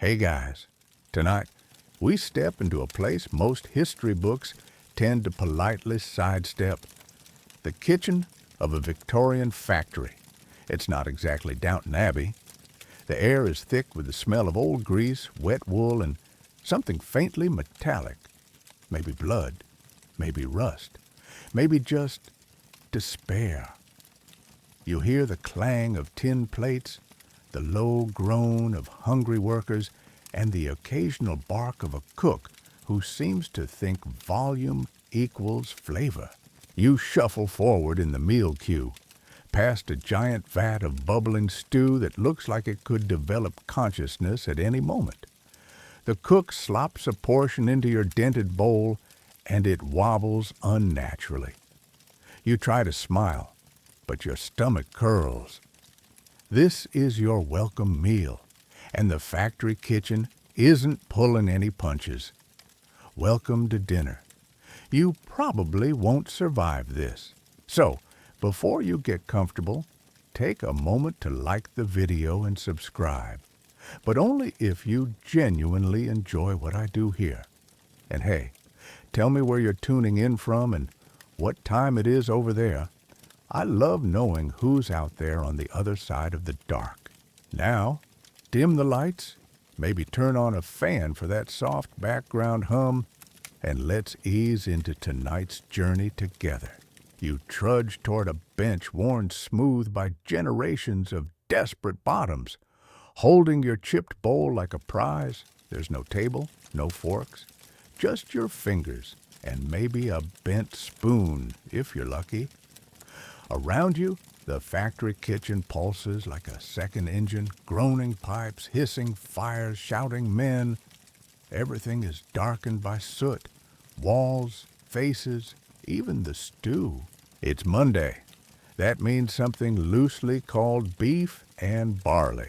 Hey guys, tonight we step into a place most history books tend to politely sidestep. The kitchen of a Victorian factory. It's not exactly Downton Abbey. The air is thick with the smell of old grease, wet wool, and something faintly metallic. Maybe blood, maybe rust, maybe just despair. You hear the clang of tin plates, the low groan of hungry workers, and the occasional bark of a cook who seems to think volume equals flavor. You shuffle forward in the meal queue, past a giant vat of bubbling stew that looks like it could develop consciousness at any moment. The cook slops a portion into your dented bowl, and it wobbles unnaturally. You try to smile, but your stomach curls. This is your welcome meal, and the factory kitchen isn't pulling any punches. Welcome to dinner. You probably won't survive this. So, before you get comfortable, take a moment to like the video and subscribe. But only if you genuinely enjoy what I do here. And hey, tell me where you're tuning in from and what time it is over there. I love knowing who's out there on the other side of the dark. Now, dim the lights, maybe turn on a fan for that soft background hum, and let's ease into tonight's journey together. You trudge toward a bench worn smooth by generations of desperate bottoms, holding your chipped bowl like a prize. There's no table, no forks, just your fingers and maybe a bent spoon, if you're lucky. Around you, the factory kitchen pulses like a second engine, groaning pipes, hissing fires, shouting men. Everything is darkened by soot, walls, faces, even the stew. It's Monday. That means something loosely called beef and barley.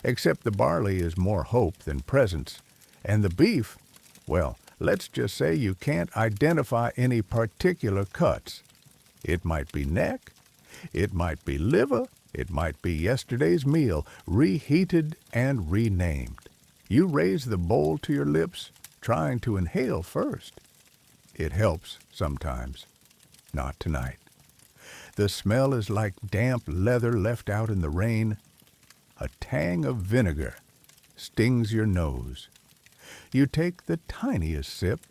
Except the barley is more hope than presence, and the beef, well, let's just say you can't identify any particular cuts. It might be neck, it might be liver, it might be yesterday's meal, reheated and renamed. You raise the bowl to your lips, trying to inhale first. It helps sometimes. Not tonight. The smell is like damp leather left out in the rain. A tang of vinegar stings your nose. You take the tiniest sip,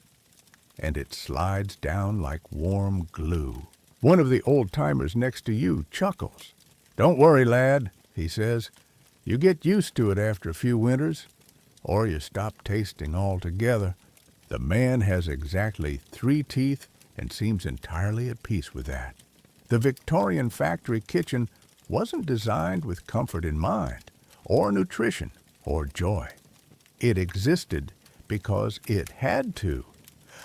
and it slides down like warm glue. One of the old-timers next to you chuckles. "Don't worry, lad," he says. "You get used to it after a few winters, or you stop tasting altogether." The man has exactly 3 teeth and seems entirely at peace with that. The Victorian factory kitchen wasn't designed with comfort in mind, or nutrition, or joy. It existed because it had to.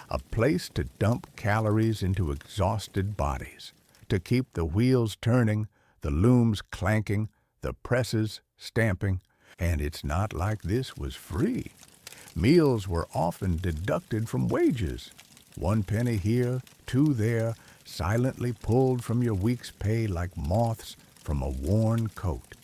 A place to dump calories into exhausted bodies, to keep the wheels turning, the looms clanking, the presses stamping. And it's not like this was free. Meals were often deducted from wages. 1 penny here, 2 there, silently pulled from your week's pay like moths from a worn coat.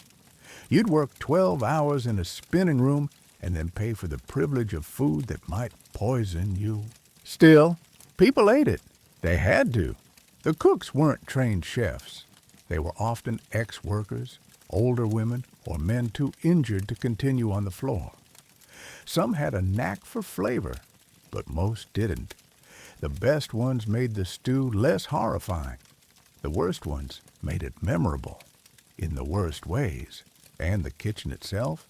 You'd work 12 hours in a spinning room and then pay for the privilege of food that might poison you. Still, people ate it. They had to. The cooks weren't trained chefs. They were often ex-workers, older women, or men too injured to continue on the floor. Some had a knack for flavor, but most didn't. The best ones made the stew less horrifying. The worst ones made it memorable, in the worst ways. And the kitchen itself?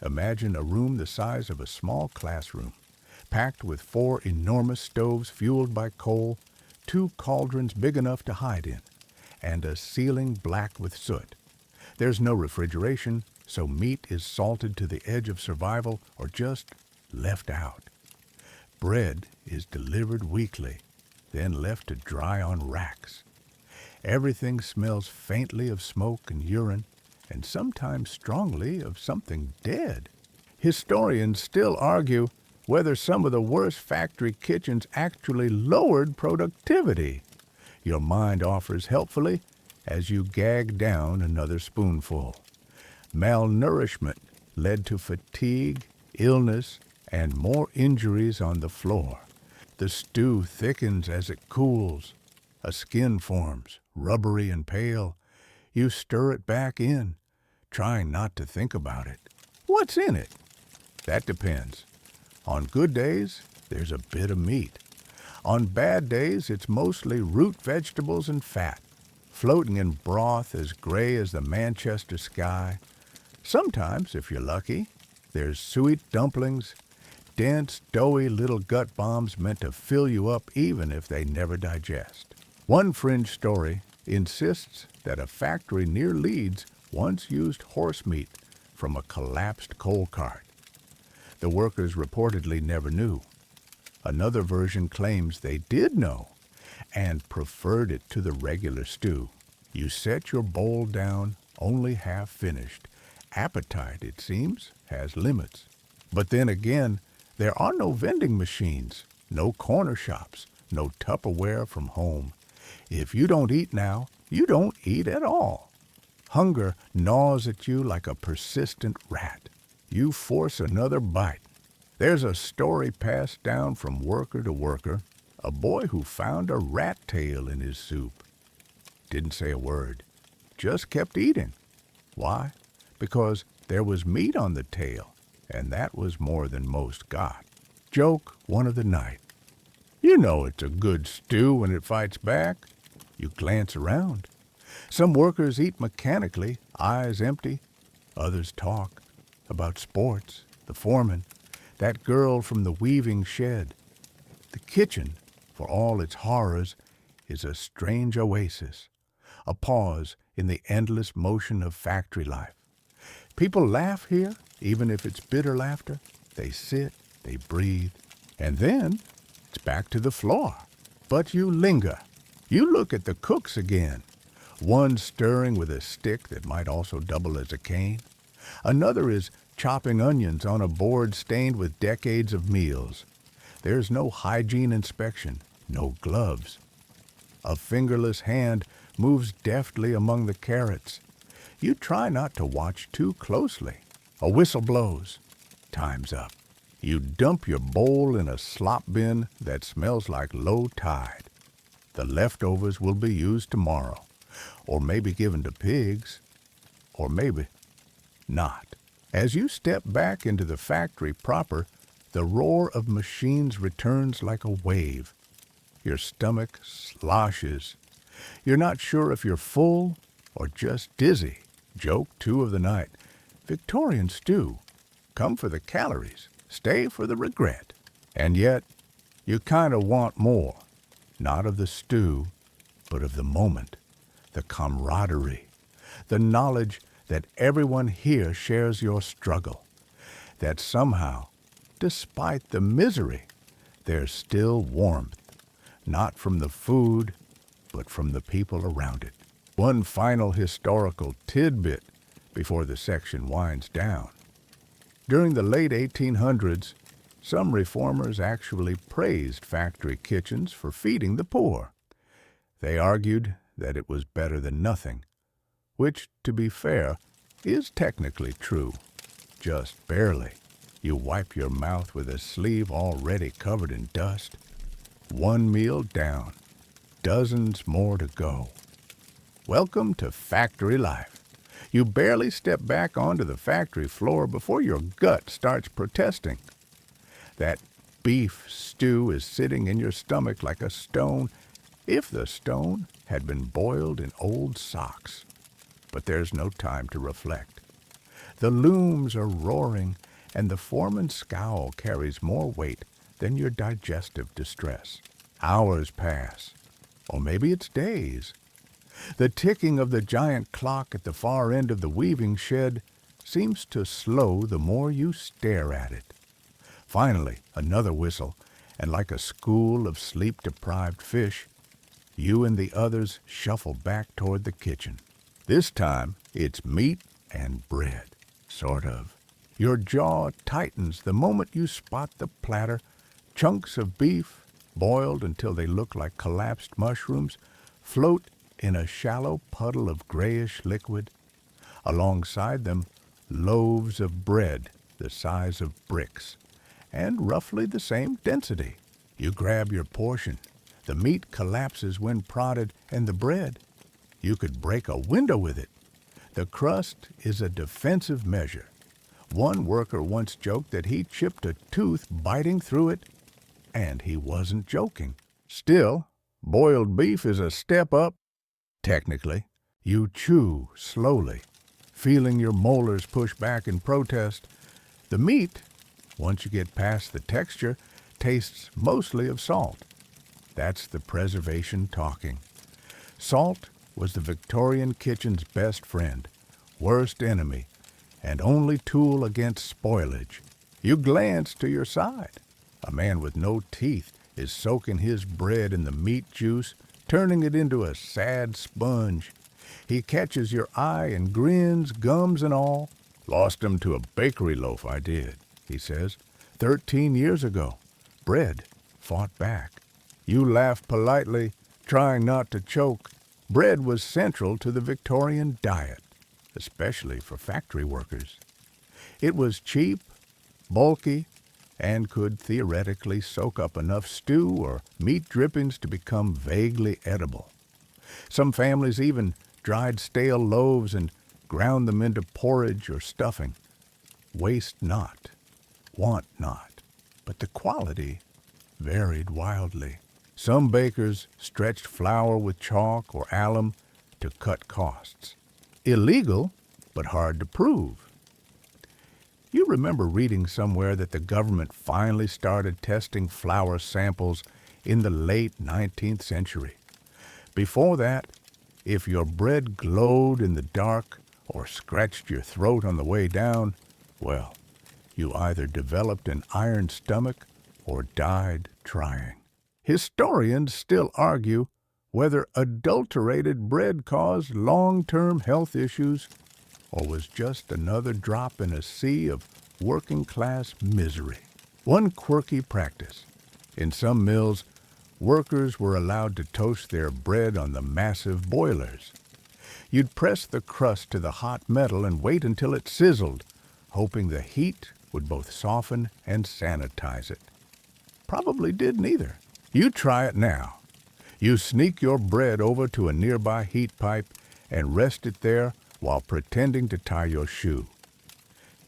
Imagine a room the size of a small classroom, packed with 4 enormous stoves fueled by coal, 2 cauldrons big enough to hide in, and a ceiling black with soot. There's no refrigeration, so meat is salted to the edge of survival or just left out. Bread is delivered weekly, then left to dry on racks. Everything smells faintly of smoke and urine, and sometimes strongly of something dead. Historians still argue whether some of the worst factory kitchens actually lowered productivity. Your mind offers helpfully as you gag down another spoonful. Malnourishment led to fatigue illness, and more injuries on the floor. The stew thickens as it cools. A skin forms, rubbery and pale. You stir it back in, trying not to think about it. What's in it? That depends. On good days, there's a bit of meat. On bad days, it's mostly root vegetables and fat, floating in broth as gray as the Manchester sky. Sometimes, if you're lucky, there's sweet dumplings, dense, doughy little gut bombs meant to fill you up even if they never digest. One fringe story insists that a factory near Leeds once used horse meat from a collapsed coal cart. The workers reportedly never knew. Another version claims they did know and preferred it to the regular stew. You set your bowl down only half finished. Appetite, it seems, has limits. But then again, there are no vending machines, no corner shops, no Tupperware from home. If you don't eat now, you don't eat at all. Hunger gnaws at you like a persistent rat. You force another bite. There's a story passed down from worker to worker, a boy who found a rat tail in his soup. Didn't say a word, just kept eating. Why? Because there was meat on the tail, and that was more than most got. Joke one of the night. You know it's a good stew when it fights back. You glance around. Some workers eat mechanically, eyes empty. Others talk about sports, the foreman, that girl from the weaving shed. The kitchen, for all its horrors, is a strange oasis, a pause in the endless motion of factory life. People laugh here, even if it's bitter laughter. They sit, they breathe, and then it's back to the floor. But you linger. You look at the cooks again. One stirring with a stick that might also double as a cane. Another is chopping onions on a board stained with decades of meals. There's no hygiene inspection, no gloves. A fingerless hand moves deftly among the carrots. You try not to watch too closely. A whistle blows. Time's up. You dump your bowl in a slop bin that smells like low tide. The leftovers will be used tomorrow, or maybe given to pigs, or maybe not. As you step back into the factory proper, the roar of machines returns like a wave. Your stomach sloshes. You're not sure if you're full or just dizzy. Joke 2 of the night. Victorian stew. Come for the calories. Stay for the regret. And yet, you kind of want more. Not of the stew, but of the moment. The camaraderie. The knowledge that everyone here shares your struggle. That somehow, despite the misery, there's still warmth. Not from the food, but from the people around it. One final historical tidbit before the section winds down. During the late 1800s, some reformers actually praised factory kitchens for feeding the poor. They argued that it was better than nothing, which, to be fair, is technically true. Just barely. You wipe your mouth with a sleeve already covered in dust. One meal down, dozens more to go. Welcome to factory life. You barely step back onto the factory floor before your gut starts protesting. That beef stew is sitting in your stomach like a stone, if the stone had been boiled in old socks. But there's no time to reflect. The looms are roaring, and the foreman's scowl carries more weight than your digestive distress. Hours pass, or maybe it's days. The ticking of the giant clock at the far end of the weaving shed seems to slow the more you stare at it. Finally, another whistle, and like a school of sleep-deprived fish, you and the others shuffle back toward the kitchen. This time, it's meat and bread, sort of. Your jaw tightens the moment you spot the platter. Chunks of beef, boiled until they look like collapsed mushrooms, float in a shallow puddle of grayish liquid. Alongside them, loaves of bread, the size of bricks, and roughly the same density. You grab your portion. The meat collapses when prodded, and the bread, you could break a window with it. The crust is a defensive measure. One worker once joked that he chipped a tooth biting through it, and he wasn't joking. Still, boiled beef is a step up. Technically, you chew slowly, feeling your molars push back in protest. The meat, once you get past the texture, tastes mostly of salt. That's the preservation talking. Salt was the Victorian kitchen's best friend, worst enemy, and only tool against spoilage. You glance to your side. A man with no teeth is soaking his bread in the meat juice, turning it into a sad sponge. He catches your eye and grins, gums and all. "Lost 'em to a bakery loaf, I did," he says. 13 years ago. Bread fought back. You laugh politely, trying not to choke. Bread was central to the Victorian diet, especially for factory workers. It was cheap, bulky, and could theoretically soak up enough stew or meat drippings to become vaguely edible. Some families even dried stale loaves and ground them into porridge or stuffing. Waste not, want not, but the quality varied wildly. Some bakers stretched flour with chalk or alum to cut costs. Illegal, but hard to prove. You remember reading somewhere that the government finally started testing flour samples in the late 19th century. Before that, if your bread glowed in the dark or scratched your throat on the way down, well, you either developed an iron stomach or died trying. Historians still argue whether adulterated bread caused long-term health issues or was just another drop in a sea of working-class misery. One quirky practice. In some mills, workers were allowed to toast their bread on the massive boilers. You'd press the crust to the hot metal and wait until it sizzled, hoping the heat would both soften and sanitize it. Probably did neither. You try it now. You sneak your bread over to a nearby heat pipe and rest it there while pretending to tie your shoe.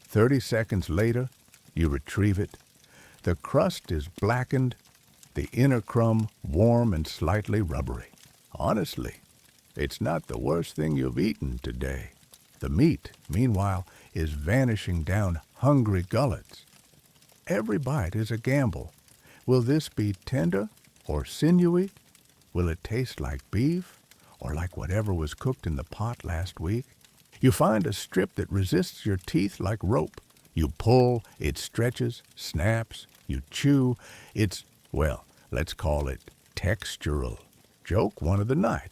30 seconds later, you retrieve it. The crust is blackened, the inner crumb warm and slightly rubbery. Honestly, it's not the worst thing you've eaten today. The meat, meanwhile, is vanishing down hungry gullets. Every bite is a gamble. Will this be tender or sinewy? Will it taste like beef or like whatever was cooked in the pot last week? You find a strip that resists your teeth like rope. You pull, it stretches, snaps, you chew. It's, well, let's call it textural. Joke one of the night.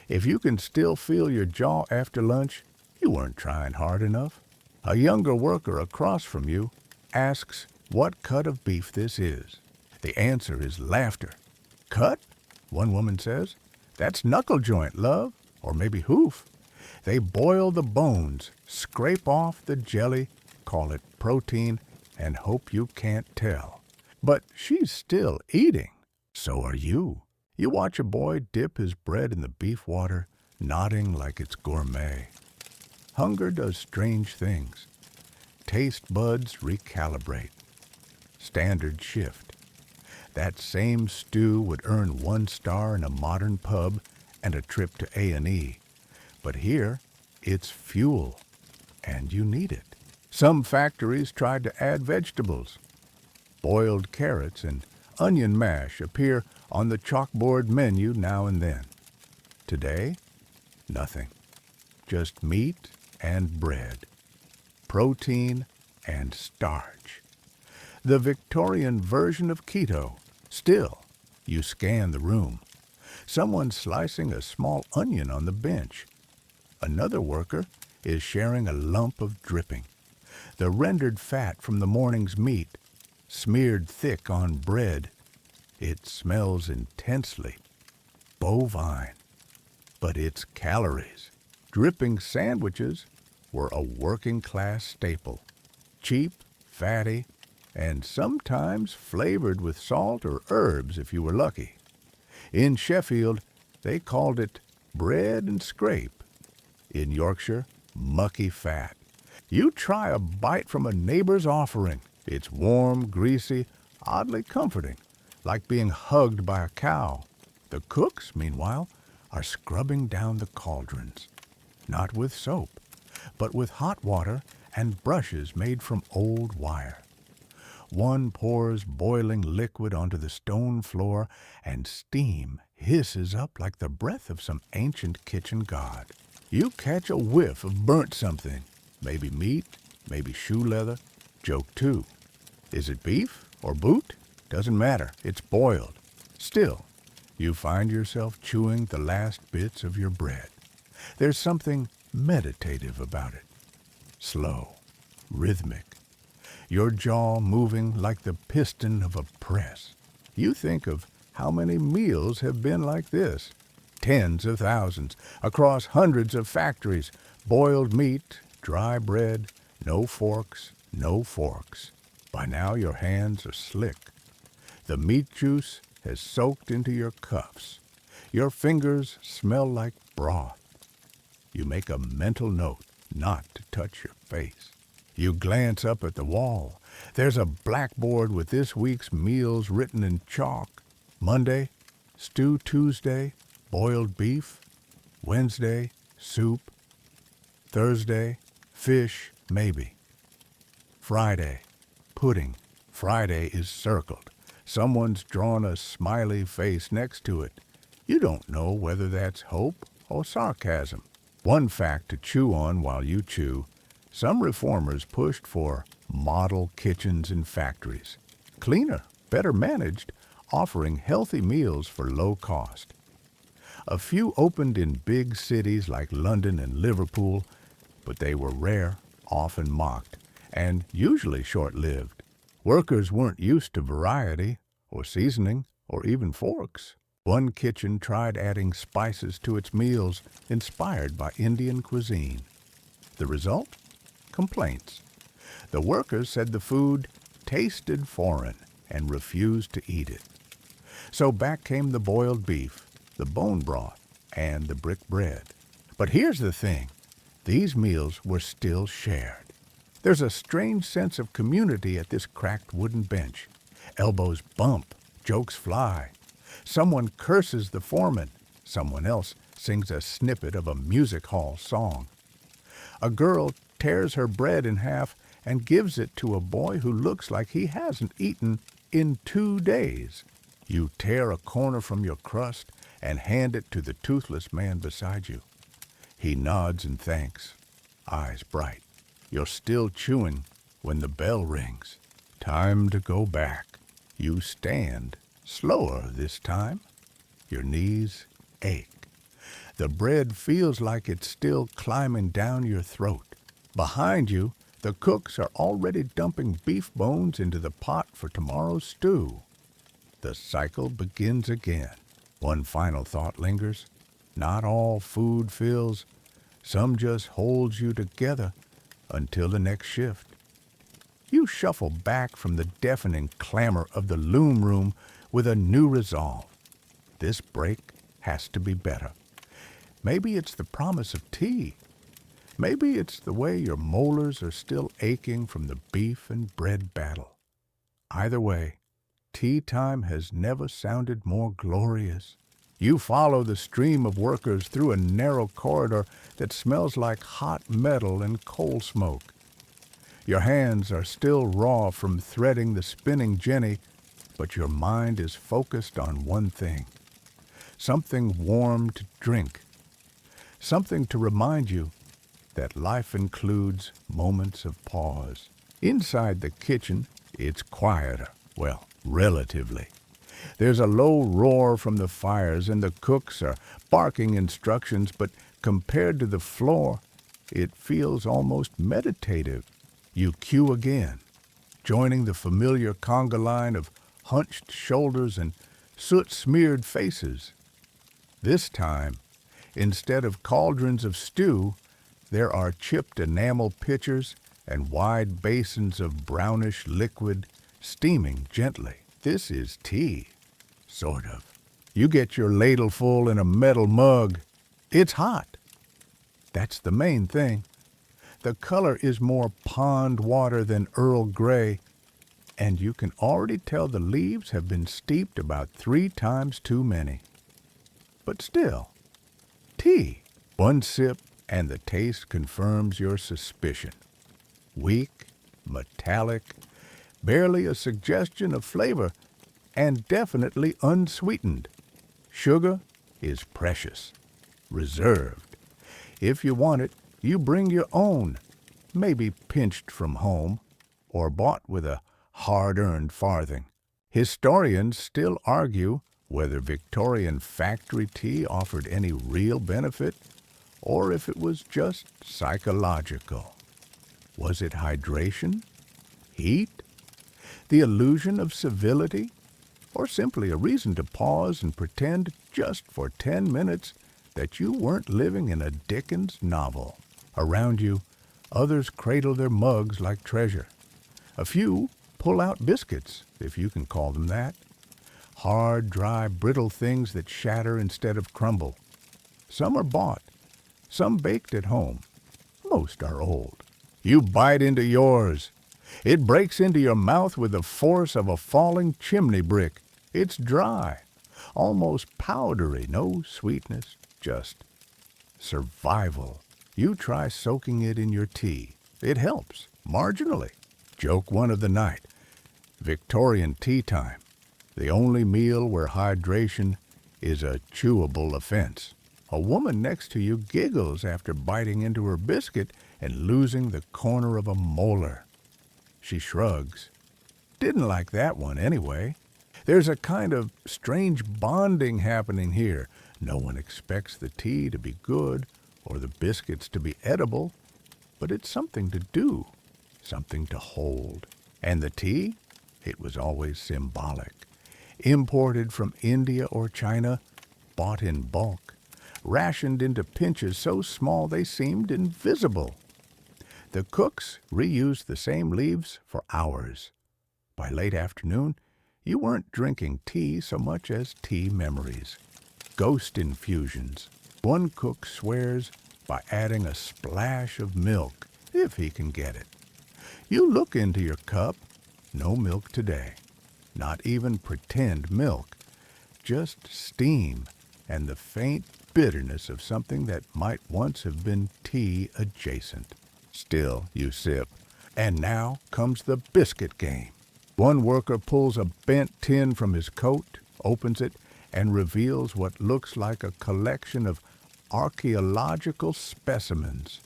If you can still feel your jaw after lunch, you weren't trying hard enough. A younger worker across from you asks what cut of beef this is. The answer is laughter. "Cut?" one woman says. "That's knuckle joint, love, or maybe hoof." They boil the bones, scrape off the jelly, call it protein, and hope you can't tell. But she's still eating. So are you. You watch a boy dip his bread in the beef water, nodding like it's gourmet. Hunger does strange things. Taste buds recalibrate. Standards shift. That same stew would earn 1 star in a modern pub and a trip to A&E. But here, it's fuel, and you need it. Some factories tried to add vegetables. Boiled carrots and onion mash appear on the chalkboard menu now and then. Today, nothing. Just meat and bread. Protein and starch. The Victorian version of keto. Still, you scan the room. Someone slicing a small onion on the bench. Another worker is sharing a lump of dripping. The rendered fat from the morning's meat, smeared thick on bread. It smells intensely. Bovine. But it's calories. Dripping sandwiches were a working-class staple. Cheap, fatty, and sometimes flavored with salt or herbs if you were lucky. In Sheffield, they called it bread and scrape. In Yorkshire, mucky fat. You try a bite from a neighbor's offering. It's warm, greasy, oddly comforting, like being hugged by a cow. The cooks, meanwhile, are scrubbing down the cauldrons, not with soap, but with hot water and brushes made from old wire. One pours boiling liquid onto the stone floor, and steam hisses up like the breath of some ancient kitchen god. You catch a whiff of burnt something, maybe meat, maybe shoe leather. Joke 2. Is it beef or boot? Doesn't matter, it's boiled. Still, you find yourself chewing the last bits of your bread. There's something meditative about it. Slow, rhythmic, your jaw moving like the piston of a press. You think of how many meals have been like this. Tens of thousands, across hundreds of factories. Boiled meat, dry bread, no forks, no forks. By now your hands are slick. The meat juice has soaked into your cuffs. Your fingers smell like broth. You make a mental note not to touch your face. You glance up at the wall. There's a blackboard with this week's meals written in chalk. Monday, stew Tuesday, boiled beef. Wednesday, soup. Thursday, fish, maybe. Friday, pudding. Friday is circled. Someone's drawn a smiley face next to it. You don't know whether that's hope or sarcasm. One fact to chew on while you chew: some reformers pushed for model kitchens in factories. Cleaner, better managed, offering healthy meals for low cost. A few opened in big cities like London and Liverpool, but they were rare, often mocked, and usually short-lived. Workers weren't used to variety, or seasoning, or even forks. One kitchen tried adding spices to its meals inspired by Indian cuisine. The result? Complaints. The workers said the food tasted foreign and refused to eat it. So back came the boiled beef, the bone broth, and the brick bread. But here's the thing. These meals were still shared. There's a strange sense of community at this cracked wooden bench. Elbows bump, jokes fly. Someone curses the foreman. Someone else sings a snippet of a music hall song. A girl tears her bread in half and gives it to a boy who looks like he hasn't eaten in 2 days. You tear a corner from your crust and hand it to the toothless man beside you. He nods and thanks, eyes bright. You're still chewing when the bell rings. Time to go back. You stand, slower this time. Your knees ache. The bread feels like it's still climbing down your throat. Behind you, the cooks are already dumping beef bones into the pot for tomorrow's stew. The cycle begins again. One final thought lingers. Not all food fills. Some just holds you together until the next shift. You shuffle back from the deafening clamor of the loom room with a new resolve. This break has to be better. Maybe it's the promise of tea. Maybe it's the way your molars are still aching from the beef and bread battle. Either way, tea time has never sounded more glorious. You follow the stream of workers through a narrow corridor that smells like hot metal and coal smoke. Your hands are still raw from threading the spinning jenny, but your mind is focused on one thing. Something warm to drink. Something to remind you that life includes moments of pause. Inside the kitchen, it's quieter. Well, relatively. There's a low roar from the fires and the cooks are barking instructions, but compared to the floor, it feels almost meditative. You cue again, joining the familiar conga line of hunched shoulders and soot-smeared faces. This time, instead of cauldrons of stew, there are chipped enamel pitchers and wide basins of brownish liquid steaming gently. This is tea, sort of. You get your ladle full in a metal mug. It's hot. That's the main thing. The color is more pond water than Earl Grey, and you can already tell the leaves have been steeped about 3 times too many. But still, tea. One sip and the taste confirms your suspicion. Weak, metallic, barely a suggestion of flavor, and definitely unsweetened. Sugar is precious, reserved. If you want it, you bring your own, maybe pinched from home, or bought with a hard-earned farthing. Historians still argue whether Victorian factory tea offered any real benefit, or if it was just psychological. Was it hydration? Heat? The illusion of civility? Or simply a reason to pause and pretend just for 10 minutes that you weren't living in a Dickens novel? Around you, others cradle their mugs like treasure. A few pull out biscuits, if you can call them that. Hard, dry, brittle things that shatter instead of crumble. Some are bought, some baked at home. Most are old. You bite into yours. It breaks into your mouth with the force of a falling chimney brick. It's dry, almost powdery, no sweetness, just survival. You try soaking it in your tea. It helps, marginally. Joke one of the night. Victorian tea time. The only meal where hydration is a chewable offense. A woman next to you giggles after biting into her biscuit and losing the corner of a molar. She shrugs. Didn't like that one anyway. There's a kind of strange bonding happening here. No one expects the tea to be good or the biscuits to be edible, but it's something to do, something to hold. And the tea? It was always symbolic. Imported from India or China, bought in bulk, rationed into pinches so small they seemed invisible. The cooks reused the same leaves for hours. By late afternoon, you weren't drinking tea so much as tea memories. Ghost infusions. One cook swears by adding a splash of milk, if he can get it. You look into your cup, no milk today. Not even pretend milk. Just steam and the faint bitterness of something that might once have been tea adjacent. Still, you sip. And now comes the biscuit game. One worker pulls a bent tin from his coat, opens it, and reveals what looks like a collection of archaeological specimens.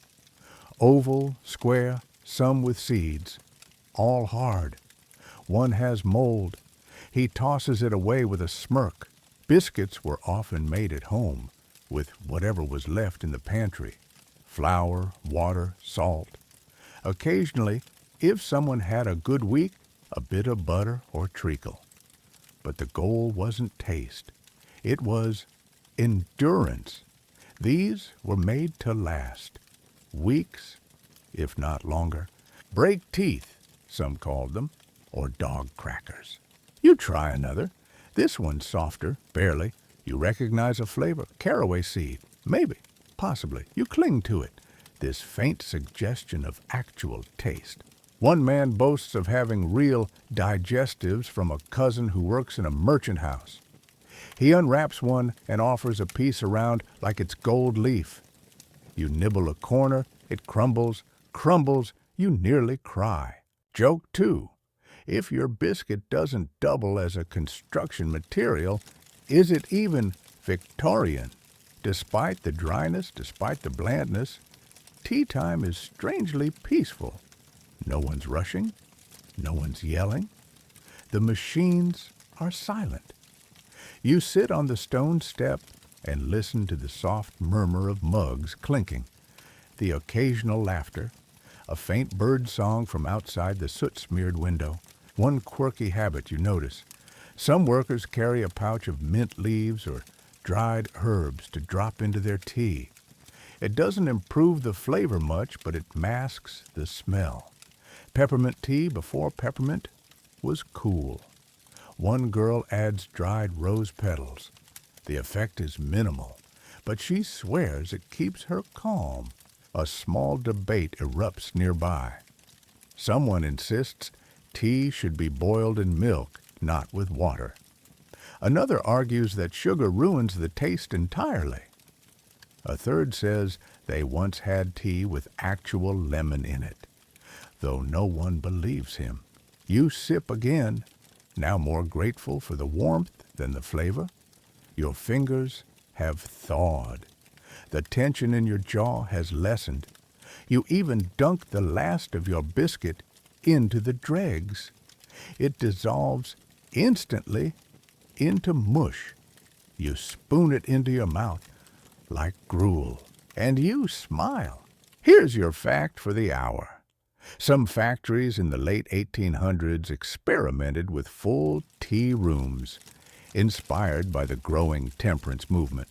Oval, square, some with seeds, all hard. One has mold. He tosses it away with a smirk. Biscuits were often made at home, with whatever was left in the pantry. Flour, water, salt. Occasionally, if someone had a good week, a bit of butter or treacle. But the goal wasn't taste. It was endurance. These were made to last. Weeks, if not longer. Break teeth, some called them, or dog crackers. You try another. This one's softer, barely. You recognize a flavor, caraway seed. Maybe, possibly. You cling to it. This faint suggestion of actual taste. One man boasts of having real digestives from a cousin who works in a merchant house. He unwraps one and offers a piece around like it's gold leaf. You nibble a corner, it crumbles, you nearly cry. Joke two. If your biscuit doesn't double as a construction material, is it even Victorian? Despite the dryness, despite the blandness, tea time is strangely peaceful. No one's rushing, no one's yelling. The machines are silent. You sit on the stone step and listen to the soft murmur of mugs clinking, the occasional laughter, a faint bird song from outside the soot-smeared window. One quirky habit you notice. Some workers carry a pouch of mint leaves or dried herbs to drop into their tea. It doesn't improve the flavor much, but it masks the smell. Peppermint tea before peppermint was cool. One girl adds dried rose petals. The effect is minimal, but she swears it keeps her calm. A small debate erupts nearby. Someone insists tea should be boiled in milk, not with water. Another argues that sugar ruins the taste entirely. A third says they once had tea with actual lemon in it. Though no one believes him. You sip again, now more grateful for the warmth than the flavor. Your fingers have thawed. The tension in your jaw has lessened. You even dunk the last of your biscuit into the dregs. It dissolves instantly into mush. You spoon it into your mouth like gruel, and you smile. Here's your fact for the hour. Some factories in the late 1800s experimented with full tea rooms, inspired by the growing temperance movement.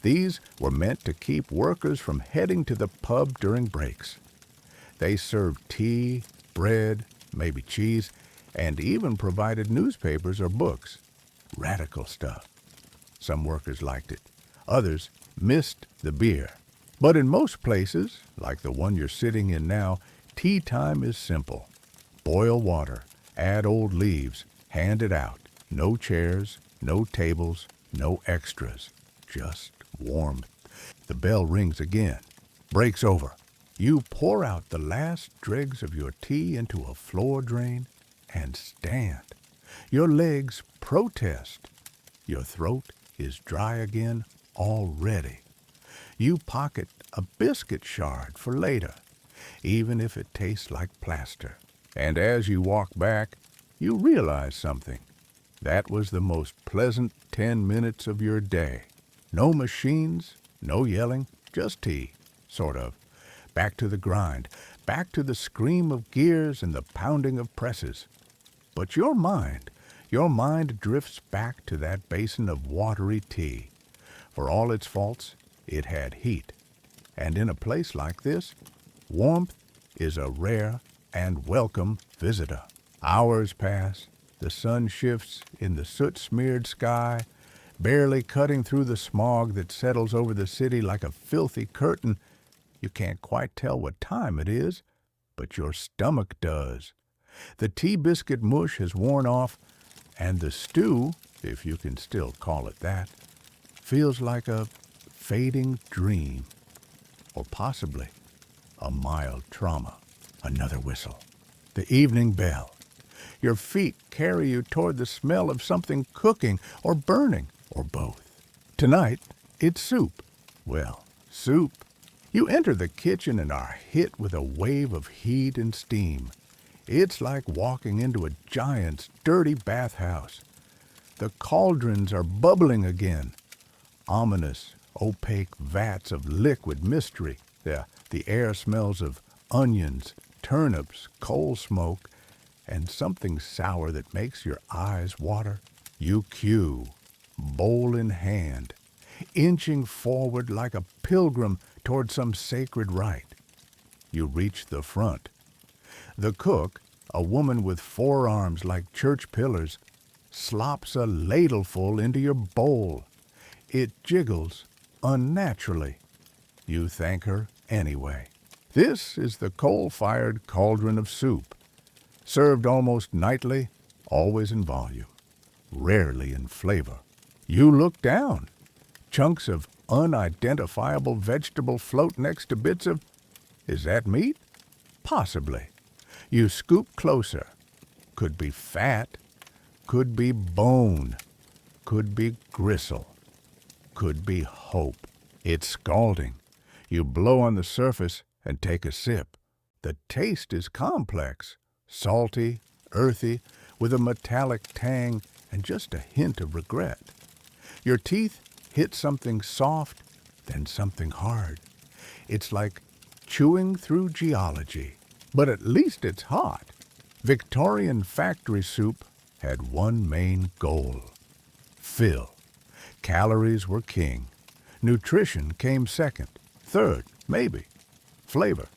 These were meant to keep workers from heading to the pub during breaks. They served tea, bread, maybe cheese, and even provided newspapers or books. Radical stuff. Some workers liked it. Others missed the beer. But in most places, like the one you're sitting in now, tea time is simple. Boil water, add old leaves, hand it out. No chairs, no tables, no extras. Just warmth. The bell rings again. Break's over. You pour out the last dregs of your tea into a floor drain and stand. Your legs protest. Your throat is dry again already. You pocket a biscuit shard for later, even if it tastes like plaster. And as you walk back, you realize something. That was the most pleasant 10 minutes of your day. No machines, no yelling, just tea, sort of. Back to the grind, back to the scream of gears and the pounding of presses. But your mind drifts back to that basin of watery tea. For all its faults, it had heat. And in a place like this, warmth is a rare and welcome visitor. Hours pass, the sun shifts in the soot-smeared sky, barely cutting through the smog that settles over the city like a filthy curtain. You can't quite tell what time it is, but your stomach does. The tea biscuit mush has worn off, and the stew, if you can still call it that, feels like a fading dream, or possibly a mild trauma. Another whistle. The evening bell. Your feet carry you toward the smell of something cooking or burning, or both. Tonight, it's soup. Well, soup. You enter the kitchen and are hit with a wave of heat and steam. It's like walking into a giant's dirty bathhouse. The cauldrons are bubbling again. Ominous, opaque vats of liquid mystery. The air smells of onions, turnips, coal smoke, and something sour that makes your eyes water. You queue, bowl in hand, inching forward like a pilgrim toward some sacred rite. You reach the front. The cook, a woman with forearms like church pillars, slops a ladleful into your bowl. It jiggles unnaturally. You thank her anyway. This is the coal-fired cauldron of soup, served almost nightly, always in volume, rarely in flavor. You look down. Chunks of unidentifiable vegetable float next to bits of... Is that meat? Possibly. You scoop closer. Could be fat. Could be bone. Could be gristle. Could be hope. It's scalding. You blow on the surface and take a sip. The taste is complex. Salty, earthy, with a metallic tang and just a hint of regret. Your teeth hit something soft, then something hard. It's like chewing through geology. But at least it's hot. Victorian factory soup had one main goal: fill. Calories were king. Nutrition came second. Third, maybe, flavor.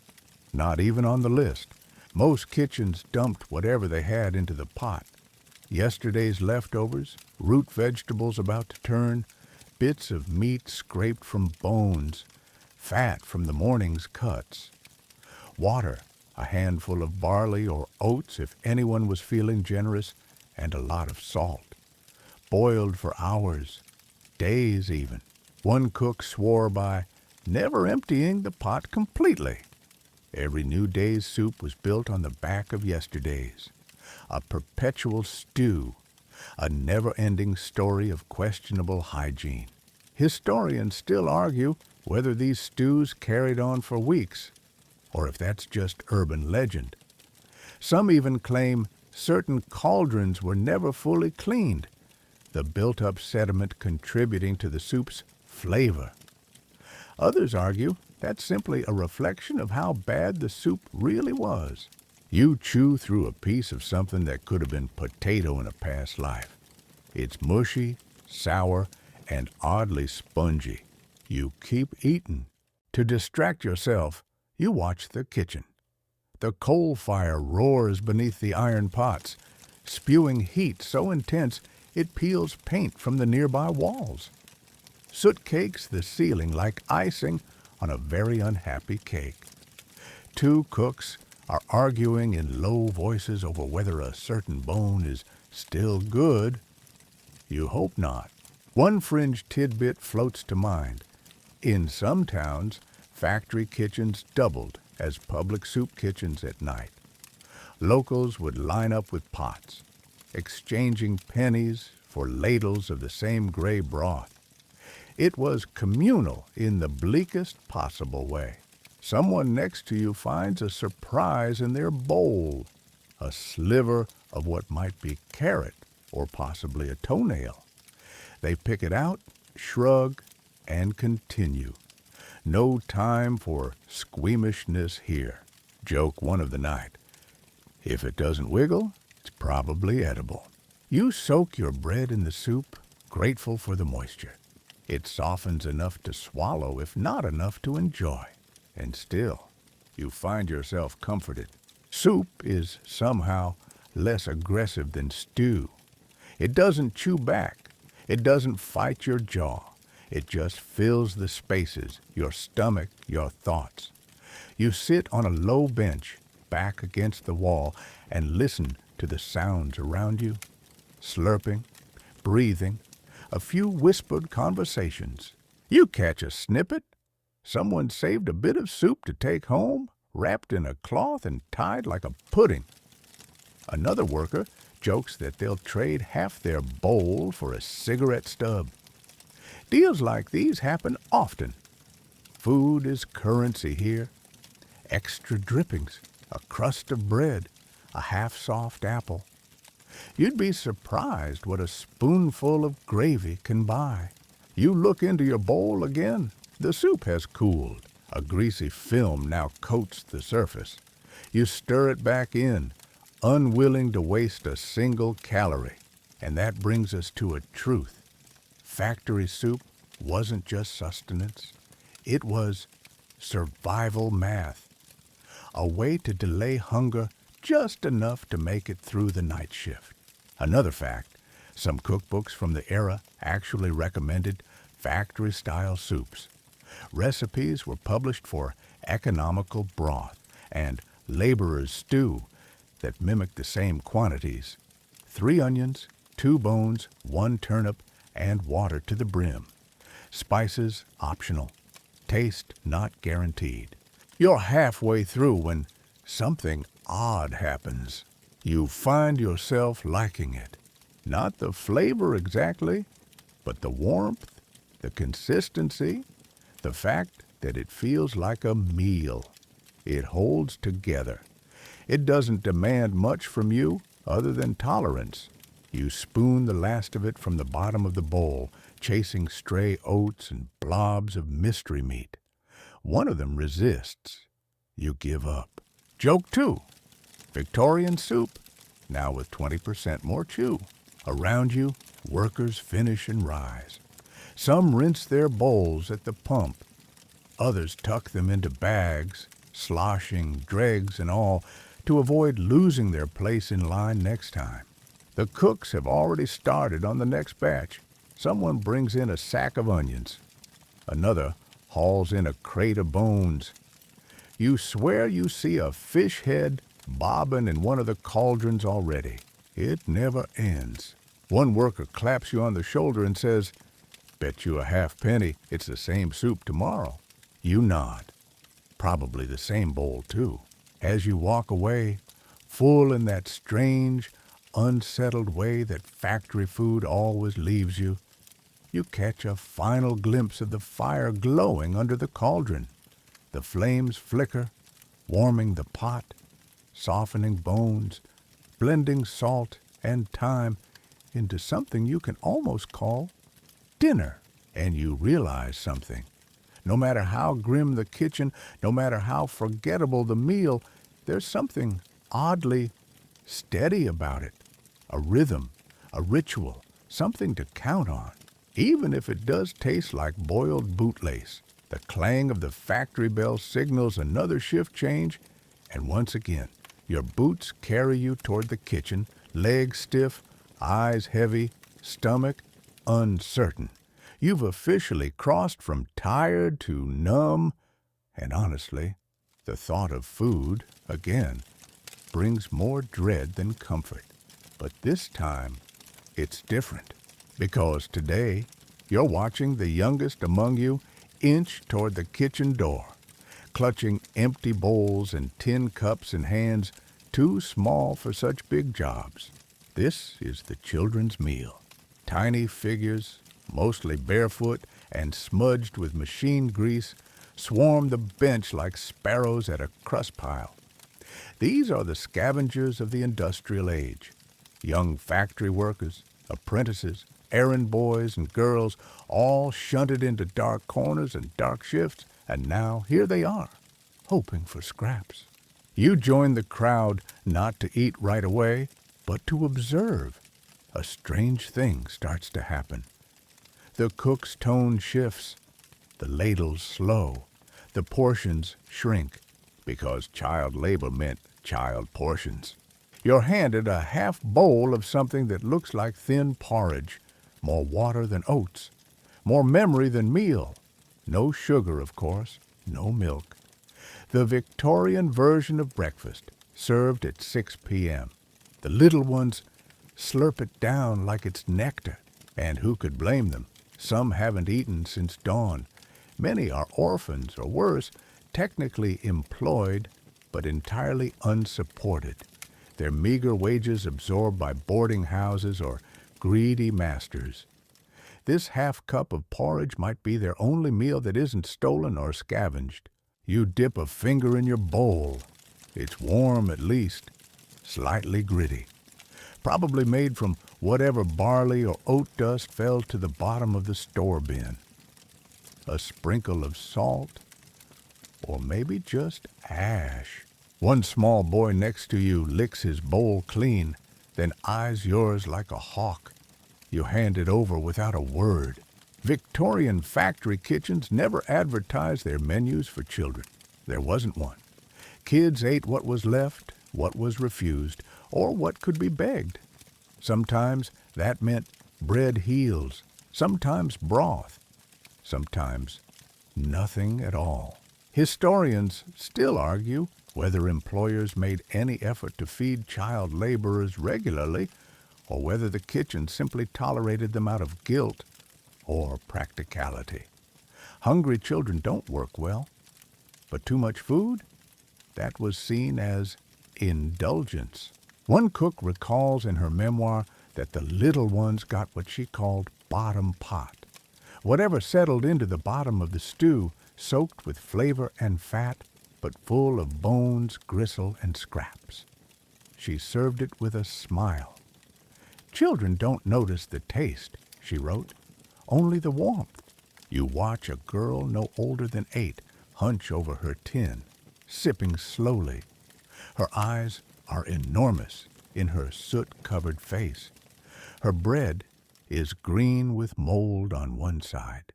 Not even on the list. Most kitchens dumped whatever they had into the pot. Yesterday's leftovers, root vegetables about to turn, bits of meat scraped from bones, fat from the morning's cuts. Water, a handful of barley or oats if anyone was feeling generous, and a lot of salt. Boiled for hours, days even. One cook swore by never emptying the pot completely. Every new day's soup was built on the back of yesterday's. A perpetual stew, a never-ending story of questionable hygiene. Historians still argue whether these stews carried on for weeks, or if that's just urban legend. Some even claim certain cauldrons were never fully cleaned, the built-up sediment contributing to the soup's flavor. Others argue that's simply a reflection of how bad the soup really was. You chew through a piece of something that could have been potato in a past life. It's mushy, sour, and oddly spongy. You keep eating. To distract yourself, you watch the kitchen. The coal fire roars beneath the iron pots, spewing heat so intense it peels paint from the nearby walls. Soot cakes the ceiling like icing on a very unhappy cake. Two cooks are arguing in low voices over whether a certain bone is still good. You hope not. One fringe tidbit floats to mind. In some towns, factory kitchens doubled as public soup kitchens at night. Locals would line up with pots, exchanging pennies for ladles of the same gray broth. It was communal in the bleakest possible way. Someone next to you finds a surprise in their bowl, a sliver of what might be carrot or possibly a toenail. They pick it out, shrug, and continue. No time for squeamishness here. Joke one of the night. If it doesn't wiggle, it's probably edible. You soak your bread in the soup, grateful for the moisture. It softens enough to swallow, if not enough to enjoy. And still, you find yourself comforted. Soup is somehow less aggressive than stew. It doesn't chew back. It doesn't fight your jaw. It just fills the spaces, your stomach, your thoughts. You sit on a low bench, back against the wall, and listen to the sounds around you. Slurping, breathing, a few whispered conversations. You catch a snippet. Someone saved a bit of soup to take home, wrapped in a cloth and tied like a pudding. Another worker jokes that they'll trade half their bowl for a cigarette stub. Deals like these happen often. Food is currency here. Extra drippings, a crust of bread, a half-soft apple. You'd be surprised what a spoonful of gravy can buy. You look into your bowl again. The soup has cooled. A greasy film now coats the surface. You stir it back in, unwilling to waste a single calorie. And that brings us to a truth. Factory soup wasn't just sustenance. It was survival math. A way to delay hunger just enough to make it through the night shift. Another fact, some cookbooks from the era actually recommended factory-style soups. Recipes were published for economical broth and laborer's stew that mimicked the same quantities. 3 onions, 2 bones, 1 turnip, and water to the brim. Spices optional. Taste not guaranteed. You're halfway through when something odd happens. You find yourself liking it. Not the flavor exactly, but the warmth, the consistency, the fact that it feels like a meal. It holds together. It doesn't demand much from you other than tolerance. You spoon the last of it from the bottom of the bowl, chasing stray oats and blobs of mystery meat. One of them resists. You give up. Joke 2. Victorian soup, now with 20% more chew. Around you, workers finish and rise. Some rinse their bowls at the pump. Others tuck them into bags, sloshing, dregs and all, to avoid losing their place in line next time. The cooks have already started on the next batch. Someone brings in a sack of onions. Another hauls in a crate of bones. You swear you see a fish head bobbing in one of the cauldrons already. It never ends. One worker claps you on the shoulder and says, "Bet you a halfpenny it's the same soup tomorrow." You nod. Probably the same bowl, too. As you walk away, full in that strange, unsettled way that factory food always leaves you, you catch a final glimpse of the fire glowing under the cauldron. The flames flicker, warming the pot, softening bones, blending salt and thyme into something you can almost call dinner. And you realize something. No matter how grim the kitchen, no matter how forgettable the meal, there's something oddly steady about it. A rhythm, a ritual, something to count on. Even if it does taste like boiled bootlace, the clang of the factory bell signals another shift change, and once again, your boots carry you toward the kitchen, legs stiff, eyes heavy, stomach uncertain. You've officially crossed from tired to numb, and honestly, the thought of food, again, brings more dread than comfort. But this time, it's different. Because today, you're watching the youngest among you inch toward the kitchen door, clutching empty bowls and tin cups in hands too small for such big jobs. This is the children's meal. Tiny figures, mostly barefoot and smudged with machine grease, swarm the bench like sparrows at a crust pile. These are the scavengers of the industrial age. Young factory workers, apprentices, errand boys and girls, all shunted into dark corners and dark shifts, and now here they are, hoping for scraps. You join the crowd not to eat right away, but to observe. A strange thing starts to happen. The cook's tone shifts, the ladles slow, the portions shrink, because child labor meant child portions. You're handed a half bowl of something that looks like thin porridge, more water than oats, more memory than meal. No sugar, of course, no milk. The Victorian version of breakfast, served at 6 p.m. The little ones slurp it down like it's nectar, and who could blame them? Some haven't eaten since dawn. Many are orphans, or worse, technically employed, but entirely unsupported. Their meager wages absorbed by boarding houses or greedy masters. This half cup of porridge might be their only meal that isn't stolen or scavenged. You dip a finger in your bowl. It's warm at least, slightly gritty. Probably made from whatever barley or oat dust fell to the bottom of the store bin. A sprinkle of salt, or maybe just ash. One small boy next to you licks his bowl clean, then eyes yours like a hawk. You hand it over without a word. Victorian factory kitchens never advertised their menus for children. There wasn't one. Kids ate what was left, what was refused, or what could be begged. Sometimes that meant bread heels, sometimes broth, sometimes nothing at all. Historians still argue whether employers made any effort to feed child laborers regularly, or whether the kitchen simply tolerated them out of guilt or practicality. Hungry children don't work well, but too much food? That was seen as indulgence. One cook recalls in her memoir that the little ones got what she called bottom pot. Whatever settled into the bottom of the stew, soaked with flavor and fat, but full of bones, gristle, and scraps. She served it with a smile. Children don't notice the taste, she wrote, only the warmth. You watch a girl no older than 8 hunch over her tin, sipping slowly. Her eyes are enormous in her soot-covered face. Her bread is green with mold on one side.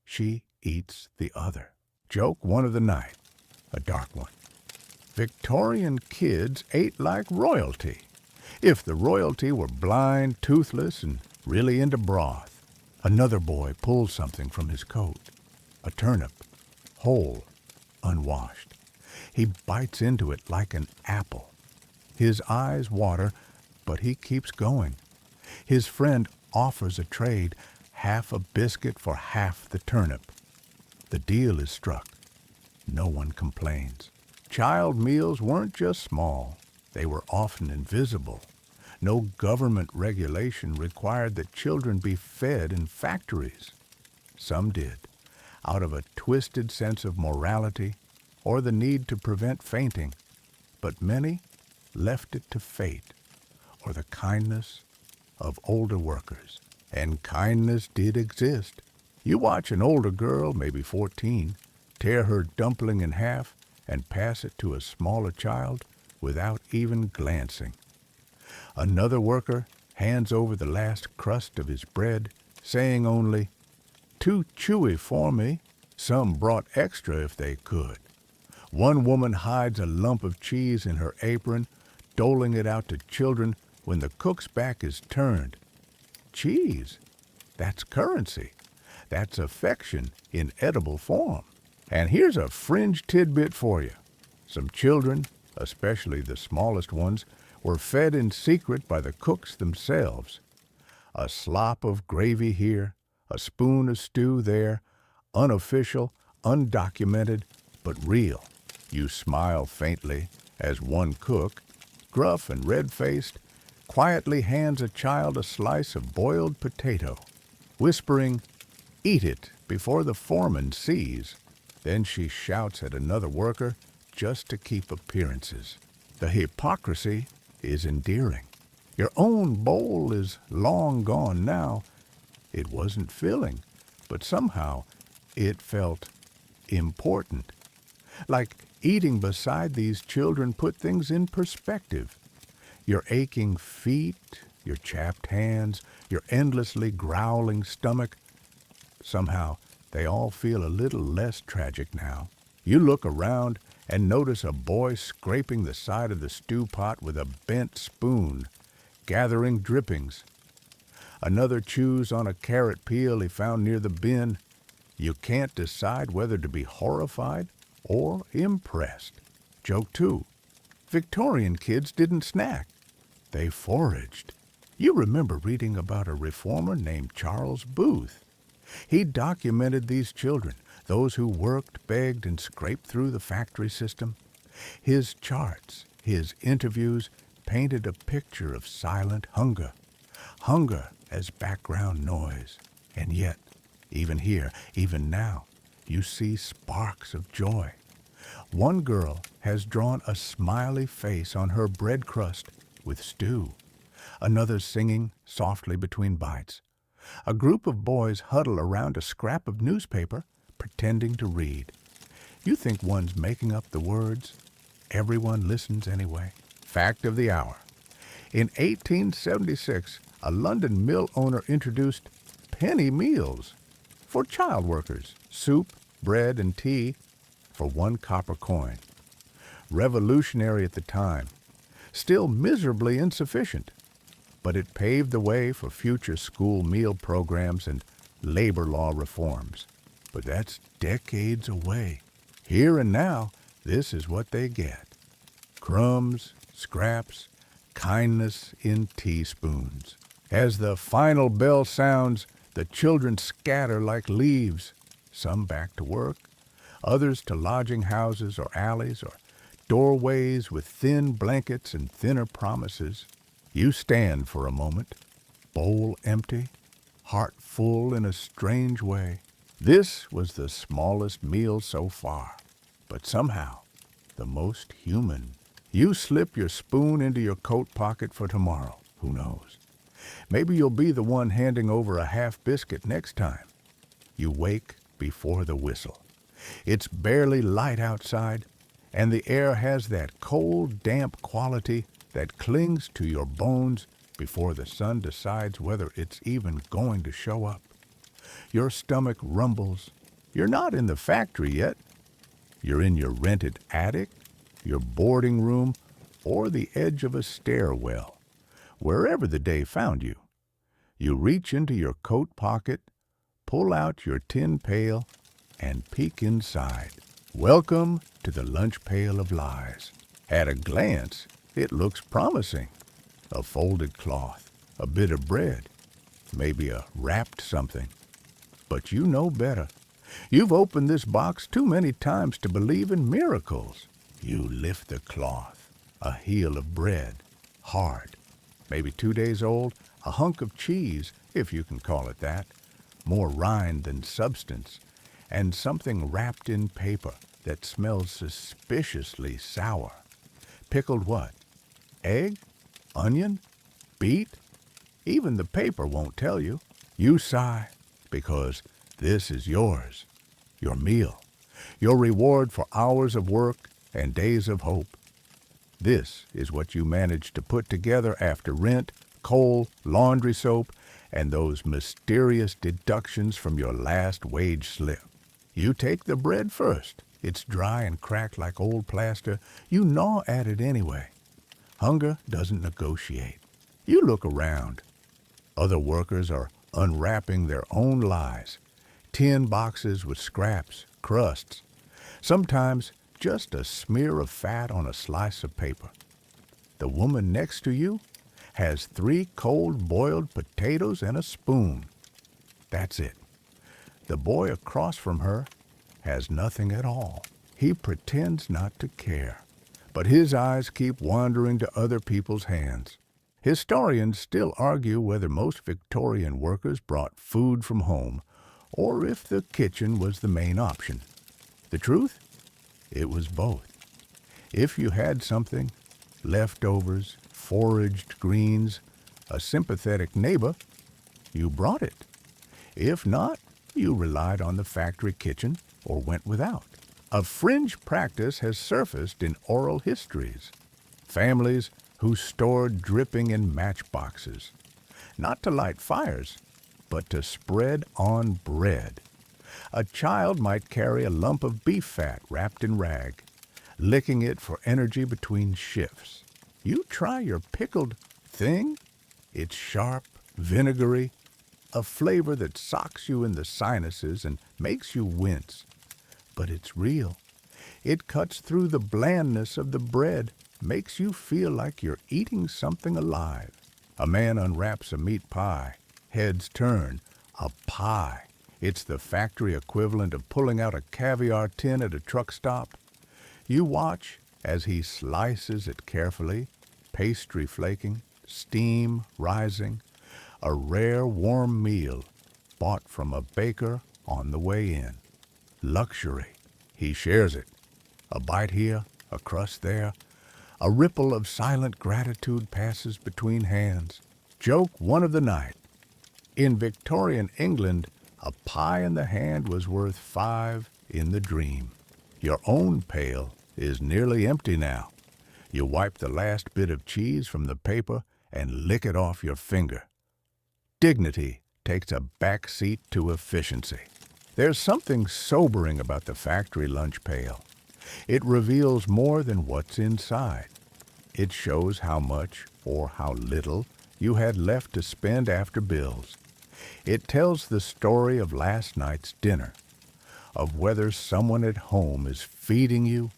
She eats the other. joke one of the night, a dark one. Victorian kids ate like royalty. If the royalty were blind, toothless, and really into broth. Another boy pulls something from his coat. A turnip, whole, unwashed. He bites into it like an apple. His eyes water, but he keeps going. His friend offers a trade, half a biscuit for half the turnip. The deal is struck. No one complains. Child meals weren't just small. They were often invisible. No government regulation required that children be fed in factories. Some did, out of a twisted sense of morality or the need to prevent fainting, but many left it to fate or the kindness of older workers. And kindness did exist. You watch an older girl, maybe 14, tear her dumpling in half and pass it to a smaller child without even glancing. Another worker hands over the last crust of his bread, saying only, "Too chewy for me." Some brought extra if they could. One woman hides a lump of cheese in her apron, doling it out to children when the cook's back is turned. Cheese, that's currency. That's affection in edible form. And here's a fringe tidbit for you. Some children, especially the smallest ones, were fed in secret by the cooks themselves. A slop of gravy here, a spoon of stew there, unofficial, undocumented, but real. You smile faintly as one cook, gruff and red-faced, quietly hands a child a slice of boiled potato, whispering, "Eat it before the foreman sees." Then she shouts at another worker just to keep appearances. The hypocrisy is endearing. Your own bowl is long gone now. It wasn't filling, but somehow it felt important. Like eating beside these children put things in perspective. Your aching feet, your chapped hands, your endlessly growling stomach, somehow they all feel a little less tragic now. You look around and notice a boy scraping the side of the stew pot with a bent spoon, gathering drippings. Another chews on a carrot peel he found near the bin. You can't decide whether to be horrified or impressed. Joke 2. Victorian kids didn't snack. They foraged. You remember reading about a reformer named Charles Booth. He documented these children, those who worked, begged, and scraped through the factory system. His charts, his interviews, painted a picture of silent hunger. Hunger as background noise. And yet, even here, even now, you see sparks of joy. One girl has drawn a smiley face on her bread crust with stew. Another singing softly between bites. A group of boys huddle around a scrap of newspaper, pretending to read. You think one's making up the words? Everyone listens anyway. Fact of the hour. In 1876, a London mill owner introduced penny meals for child workers, soup, bread, and tea for 1 copper coin. Revolutionary at the time, still miserably insufficient, but it paved the way for future school meal programs and labor law reforms. But that's decades away. Here and now, this is what they get. Crumbs, scraps, kindness in teaspoons. As the final bell sounds, the children scatter like leaves, some back to work, others to lodging houses or alleys or doorways with thin blankets and thinner promises. You stand for a moment, bowl empty, heart full in a strange way. This was the smallest meal so far, but somehow the most human. You slip your spoon into your coat pocket for tomorrow. Who knows? Maybe you'll be the one handing over a half biscuit next time. You wake before the whistle. It's barely light outside, and the air has that cold, damp quality that clings to your bones before the sun decides whether it's even going to show up. Your stomach rumbles. You're not in the factory yet, You're in your rented attic, your boarding room, or the edge of a stairwell. Wherever the day found you, you reach into your coat pocket, pull out your tin pail, and peek inside. Welcome to the lunch pail of lies. At a glance, it looks promising. A folded cloth, a bit of bread, maybe a wrapped something. But you know better. You've opened this box too many times to believe in miracles. You lift the cloth, a heel of bread, hard, maybe 2 days old, a hunk of cheese, if you can call it that, more rind than substance, and something wrapped in paper that smells suspiciously sour. Pickled what? Egg? Onion? Beet? Even the paper won't tell you. You sigh because this is yours, your meal, your reward for hours of work and days of hope. This is what you managed to put together after rent, coal, laundry soap, and those mysterious deductions from your last wage slip. You take the bread first. It's dry and cracked like old plaster. You gnaw at it anyway. Hunger doesn't negotiate. You look around. Other workers are unwrapping their own lies. Tin boxes with scraps, crusts, sometimes just a smear of fat on a slice of paper. The woman next to you has 3 cold boiled potatoes and a spoon. That's it. The boy across from her has nothing at all. He pretends not to care, but his eyes keep wandering to other people's hands. Historians still argue whether most Victorian workers brought food from home or if the kitchen was the main option. The truth? It was both. If you had something, leftovers, foraged greens, a sympathetic neighbor, you brought it. If not, you relied on the factory kitchen or went without. A fringe practice has surfaced in oral histories. Families who stored dripping in matchboxes, not to light fires, but to spread on bread. A child might carry a lump of beef fat wrapped in rag, licking it for energy between shifts. You try your pickled thing. It's sharp, vinegary, a flavor that socks you in the sinuses and makes you wince. But it's real. It cuts through the blandness of the bread, makes you feel like you're eating something alive. A man unwraps a meat pie. Heads turn. A pie. It's the factory equivalent of pulling out a caviar tin at a truck stop. You watch as he slices it carefully, pastry flaking, steam rising, a rare warm meal bought from a baker on the way in. Luxury. He shares it. A bite here, a crust there. A ripple of silent gratitude passes between hands. Joke one of the night. In Victorian England, a pie in the hand was worth 5 in the dream. Your own pail is nearly empty now. You wipe the last bit of cheese from the paper and lick it off your finger. Dignity takes a back seat to efficiency. There's something sobering about the factory lunch pail. It reveals more than what's inside. It shows how much or how little you had left to spend after bills. It tells the story of last night's dinner, of whether someone at home is feeding you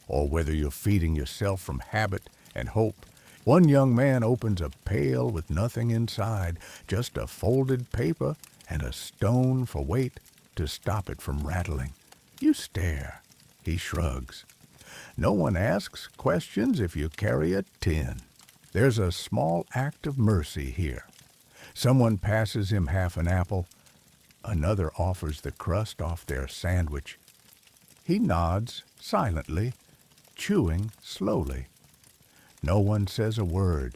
or whether you're feeding yourself from habit and hope. One young man opens a pail with nothing inside, just a folded paper and a stone for weight to stop it from rattling. You stare. He shrugs. No one asks questions if you carry a tin. There's a small act of mercy here. Someone passes him half an apple. Another offers the crust off their sandwich. He nods silently, chewing slowly. No one says a word.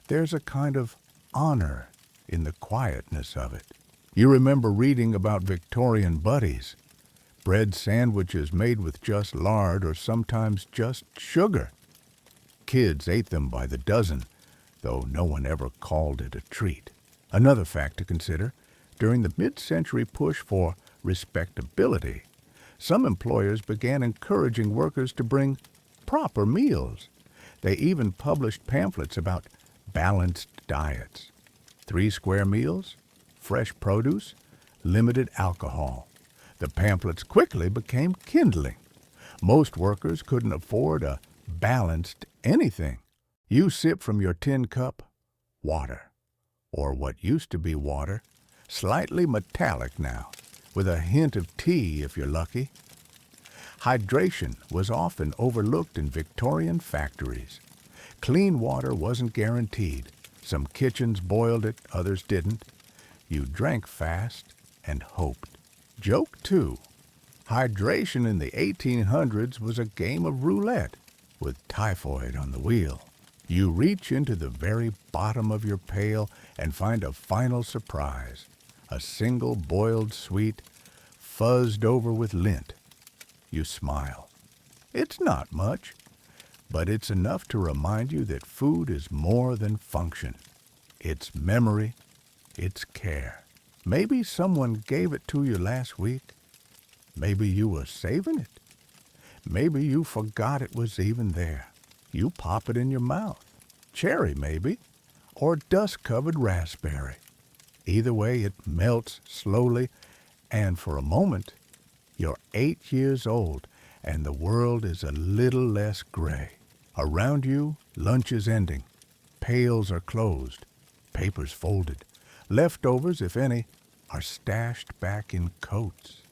There's a kind of honor in the quietness of it. You remember reading about Victorian buddies, bread sandwiches made with just lard or sometimes just sugar. Kids ate them by the dozen, though no one ever called it a treat. Another fact to consider, during the mid-century push for respectability, Some employers began encouraging workers to bring proper meals. They even published pamphlets about balanced diets. 3 square meals, fresh produce, limited alcohol. The pamphlets quickly became kindling. Most workers couldn't afford a balanced anything. You sip from your tin cup, water, or what used to be water, slightly metallic now, with a hint of tea if you're lucky. Hydration was often overlooked in Victorian factories. Clean water wasn't guaranteed. Some kitchens boiled it, others didn't. You drank fast and hoped. Joke 2. Hydration in the 1800s was a game of roulette, with typhoid on the wheel. You reach into the very bottom of your pail and find a final surprise. A single boiled sweet, fuzzed over with lint. You smile. It's not much, but it's enough to remind you that food is more than function. It's memory, it's care. Maybe someone gave it to you last week. Maybe you were saving it. Maybe you forgot it was even there. You pop it in your mouth. Cherry, maybe, or dust-covered raspberry. Either way, it melts slowly, and for a moment, you're 8 years old, and the world is a little less gray. Around you, lunch is ending. Pails are closed. Papers folded. Leftovers, if any, are stashed back in coats.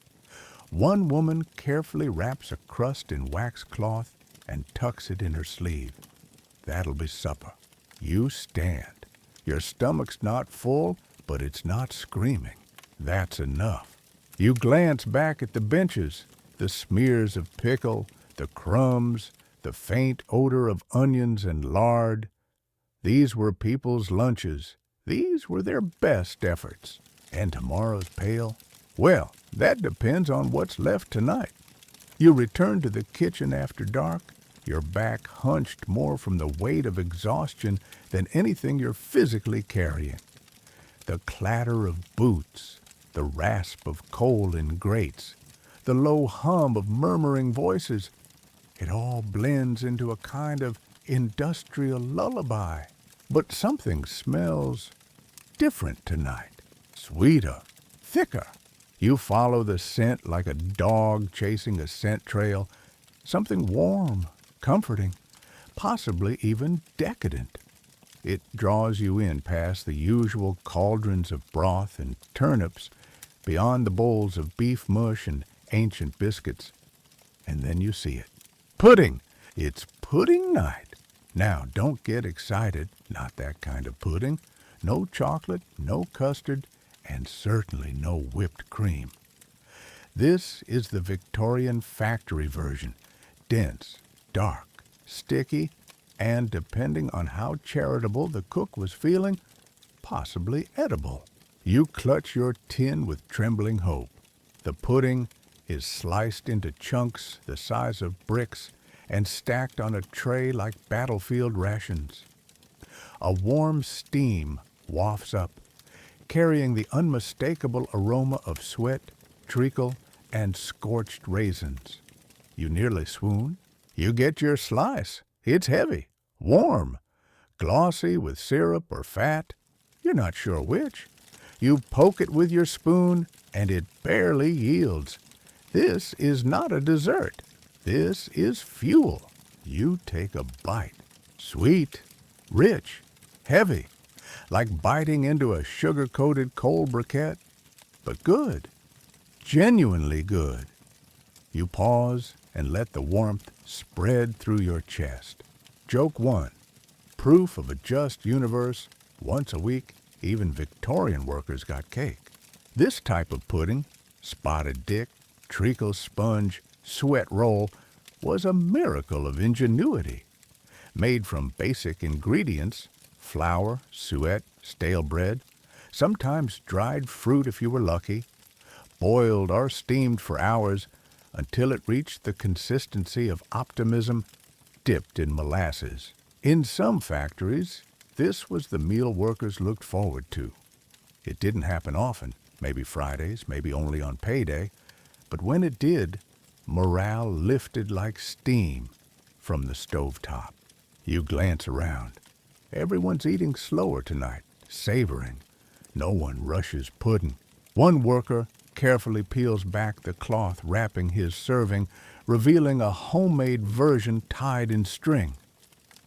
One woman carefully wraps a crust in wax cloth and tucks it in her sleeve. That'll be supper. You stand. Your stomach's not full, but it's not screaming. That's enough. You glance back at the benches, the smears of pickle, the crumbs, the faint odor of onions and lard. These were people's lunches. These were their best efforts. And tomorrow's pail? Well, that depends on what's left tonight. You return to the kitchen after dark, your back hunched more from the weight of exhaustion than anything you're physically carrying. The clatter of boots, the rasp of coal in grates, the low hum of murmuring voices, it all blends into a kind of industrial lullaby. But something smells different tonight, sweeter, thicker. You follow the scent like a dog chasing a scent trail, something warm, comforting, possibly even decadent. It draws you in past the usual cauldrons of broth and turnips, beyond the bowls of beef mush and ancient biscuits. And then you see it. Pudding! It's pudding night. Now, don't get excited. Not that kind of pudding. No chocolate, no custard, and certainly no whipped cream. This is the Victorian factory version. Dense, dark, sticky, and, depending on how charitable the cook was feeling, possibly edible. You clutch your tin with trembling hope. The pudding is sliced into chunks the size of bricks and stacked on a tray like battlefield rations. A warm steam wafts up, carrying the unmistakable aroma of sweat, treacle, and scorched raisins. You nearly swoon. You get your slice. It's heavy, warm, glossy with syrup or fat. You're not sure which. You poke it with your spoon, and it barely yields. This is not a dessert. This is fuel. You take a bite. Sweet, rich, heavy, like biting into a sugar-coated cold briquette, but good, genuinely good. You pause and let the warmth spread through your chest. Joke 1. Proof of a just universe. Once a week, even Victorian workers got cake. This type of pudding, spotted dick, treacle sponge, sweat roll, was a miracle of ingenuity. Made from basic ingredients, flour, suet, stale bread, sometimes dried fruit if you were lucky, boiled or steamed for hours until it reached the consistency of optimism, dipped in molasses. In some factories, this was the meal workers looked forward to. It didn't happen often, maybe Fridays, maybe only on payday, but when it did, morale lifted like steam from the stovetop. You glance around. Everyone's eating slower tonight, savoring. No one rushes pudding. One worker carefully peels back the cloth wrapping his serving, revealing a homemade version tied in string.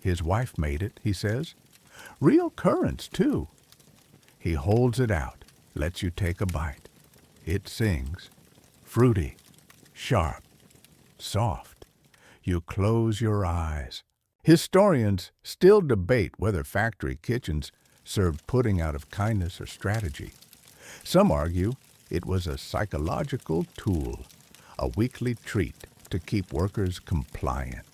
His wife made it, he says. Real currants, too. He holds it out, lets you take a bite. It sings. Fruity, sharp, soft. You close your eyes. Historians still debate whether factory kitchens served pudding out of kindness or strategy. Some argue it was a psychological tool, a weekly treat to keep workers compliant.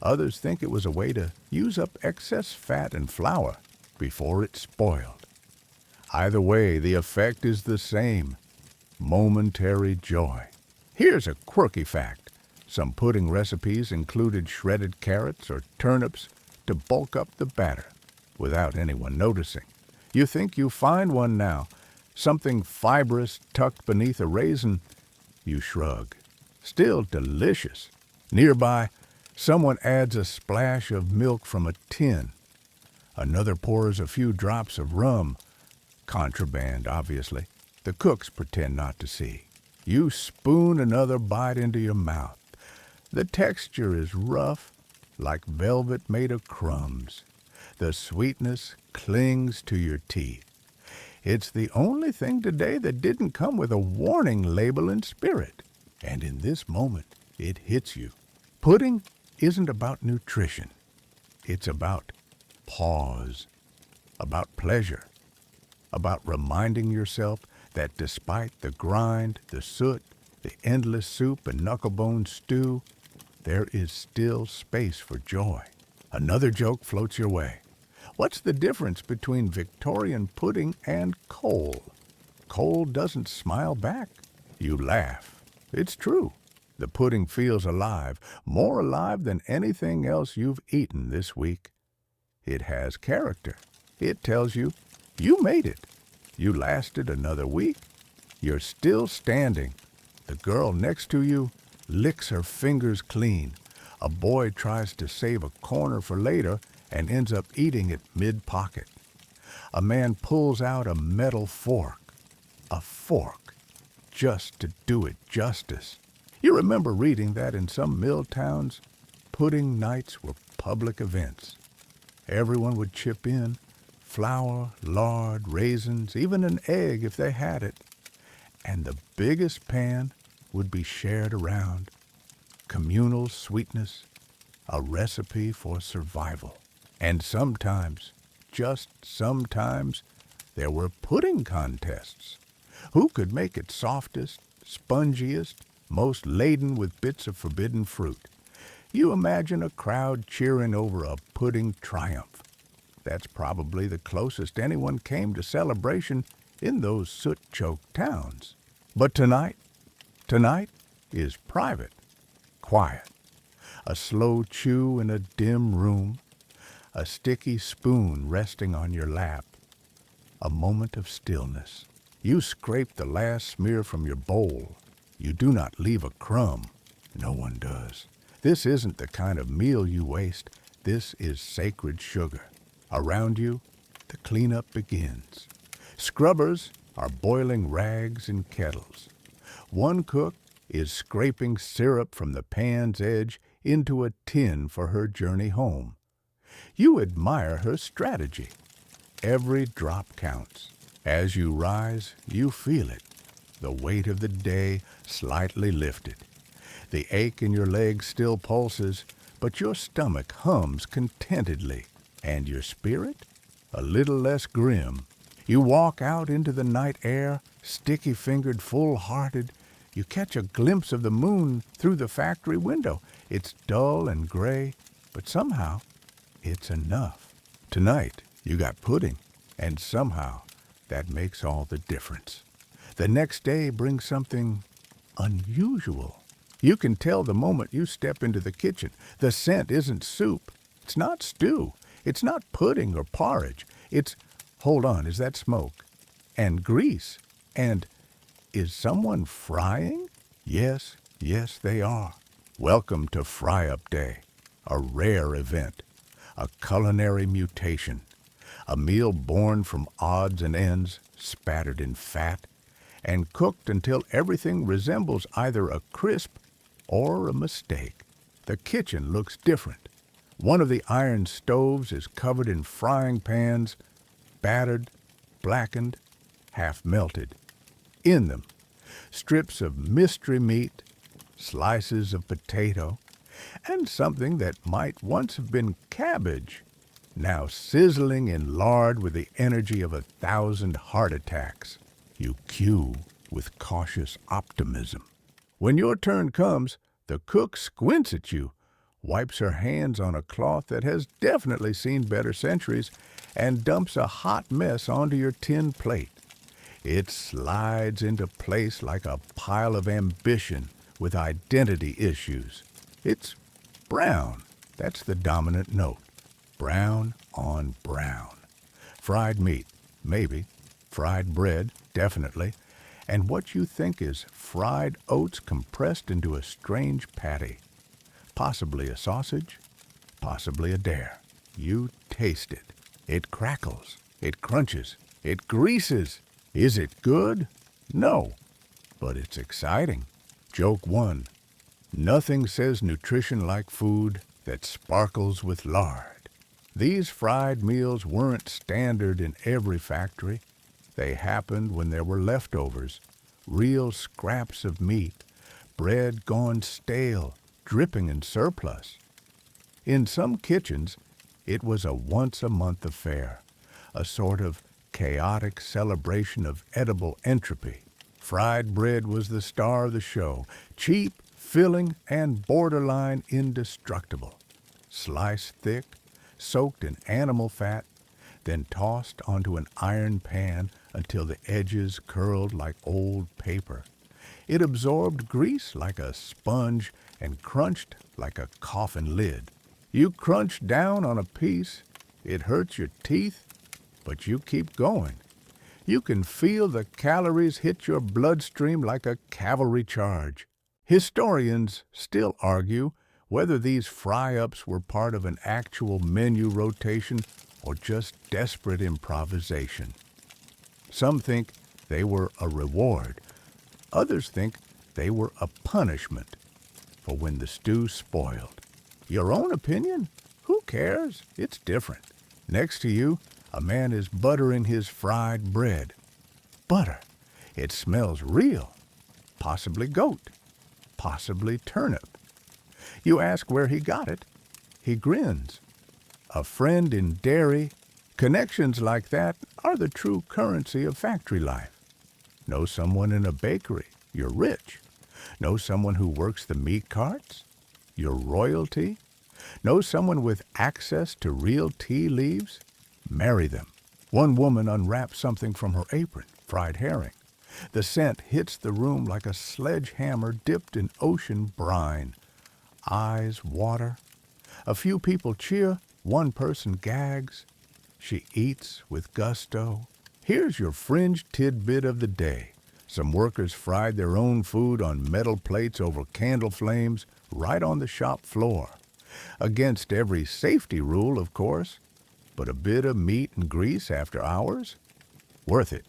Others think it was a way to use up excess fat and flour before it spoiled. Either way, the effect is the same: momentary joy. Here's a quirky fact. Some pudding recipes included shredded carrots or turnips to bulk up the batter without anyone noticing. You think you find one now, something fibrous tucked beneath a raisin. You shrug. Still delicious. Nearby, someone adds a splash of milk from a tin. Another pours a few drops of rum. Contraband, obviously. The cooks pretend not to see. You spoon another bite into your mouth. The texture is rough, like velvet made of crumbs. The sweetness clings to your teeth. It's the only thing today that didn't come with a warning label in spirit. And in this moment, it hits you. Pudding isn't about nutrition. It's about pause, about pleasure, about reminding yourself that despite the grind, the soot, the endless soup and knucklebone stew, there is still space for joy. Another joke floats your way. What's the difference between Victorian pudding and coal? Coal doesn't smile back. You laugh. It's true. The pudding feels alive, more alive than anything else you've eaten this week. It has character. It tells you, you made it. You lasted another week. You're still standing. The girl next to you licks her fingers clean. A boy tries to save a corner for later and ends up eating it mid-pocket. A man pulls out a metal fork. A fork. Just to do it justice. You remember reading that in some mill towns, pudding nights were public events. Everyone would chip in. Flour, lard, raisins, even an egg if they had it. And the biggest pan would be shared around. Communal sweetness, a recipe for survival. And sometimes, just sometimes, there were pudding contests. Who could make it softest, spongiest, most laden with bits of forbidden fruit? You imagine a crowd cheering over a pudding triumph. That's probably the closest anyone came to celebration in those soot-choked towns. But tonight is private, quiet. A slow chew in a dim room, a sticky spoon resting on your lap, a moment of stillness. You scrape the last smear from your bowl. You do not leave a crumb. No one does. This isn't the kind of meal you waste. This is sacred sugar. Around you, the cleanup begins. Scrubbers are boiling rags in kettles. One cook is scraping syrup from the pan's edge into a tin for her journey home. You admire her strategy. Every drop counts. As you rise, you feel it. The weight of the day slightly lifted. The ache in your legs still pulses, but your stomach hums contentedly. And your spirit? A little less grim. You walk out into the night air, sticky-fingered, full-hearted. You catch a glimpse of the moon through the factory window. It's dull and gray, but somehow it's enough. Tonight, you got pudding, and somehow that makes all the difference. The next day brings something unusual. You can tell the moment you step into the kitchen. The scent isn't soup. It's not stew. It's not pudding or porridge. It's, hold on, is that smoke? And grease. And is someone frying? Yes, Yes, they are. Welcome to Fry-Up Day, a rare event, a culinary mutation, a meal born from odds and ends, spattered in fat, and cooked until everything resembles either a crisp or a mistake. The kitchen looks different. One of the iron stoves is covered in frying pans, battered, blackened, half melted. In them, strips of mystery meat, slices of potato, and something that might once have been cabbage, now sizzling in lard with the energy of 1,000 heart attacks. You cue with cautious optimism. When your turn comes, the cook squints at you, wipes her hands on a cloth that has definitely seen better centuries, and dumps a hot mess onto your tin plate. It slides into place like a pile of ambition with identity issues. It's brown. That's the dominant note. Brown on brown. Fried meat, maybe. Fried bread, definitely. And what you think is fried oats compressed into a strange patty. Possibly a sausage, possibly a dare. You taste it. It crackles. It crunches. It greases. Is it good? No. But it's exciting. Joke 1. Nothing says nutrition like food that sparkles with lard. These fried meals weren't standard in every factory. They happened when there were leftovers, real scraps of meat, bread gone stale, dripping in surplus. In some kitchens, it was a once-a-month affair, a sort of chaotic celebration of edible entropy. Fried bread was the star of the show, cheap, filling, and borderline indestructible. Sliced thick, soaked in animal fat, then tossed onto an iron pan until the edges curled like old paper. It absorbed grease like a sponge and crunched like a coffin lid. You crunch down on a piece, it hurts your teeth, but you keep going. You can feel the calories hit your bloodstream like a cavalry charge. Historians still argue whether these fry-ups were part of an actual menu rotation or just desperate improvisation. Some think they were a reward. Others think they were a punishment for when the stew spoiled. Your own opinion? Who cares? It's different. Next to you, a man is buttering his fried bread. Butter. It smells real. Possibly goat. Possibly turnip. You ask where he got it. He grins. A friend in dairy. Connections like that are the true currency of factory life. Know someone in a bakery. You're rich. Know someone who works the meat carts. You're royalty. Know someone with access to real tea leaves. Marry them. One woman unwraps something from her apron, fried herring. The scent hits the room like a sledgehammer dipped in ocean brine. Eyes water. A few people cheer, one person gags. She eats with gusto. Here's your fringe tidbit of the day. Some workers fried their own food on metal plates over candle flames right on the shop floor. Against every safety rule, of course. But a bit of meat and grease after hours? Worth it.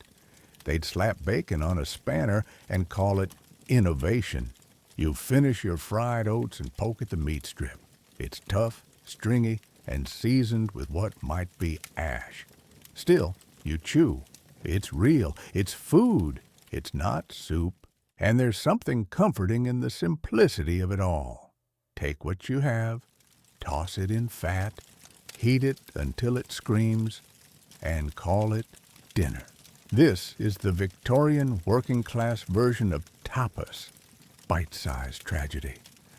They'd slap bacon on a spanner and call it innovation. You finish your fried oats and poke at the meat strip. It's tough, stringy, and seasoned with what might be ash. Still, you chew. It's real. It's food. It's not soup. And there's something comforting in the simplicity of it all. Take what you have, toss it in fat, heat it until it screams, and call it dinner. This is the Victorian working-class version of tapas, bite-sized tragedy,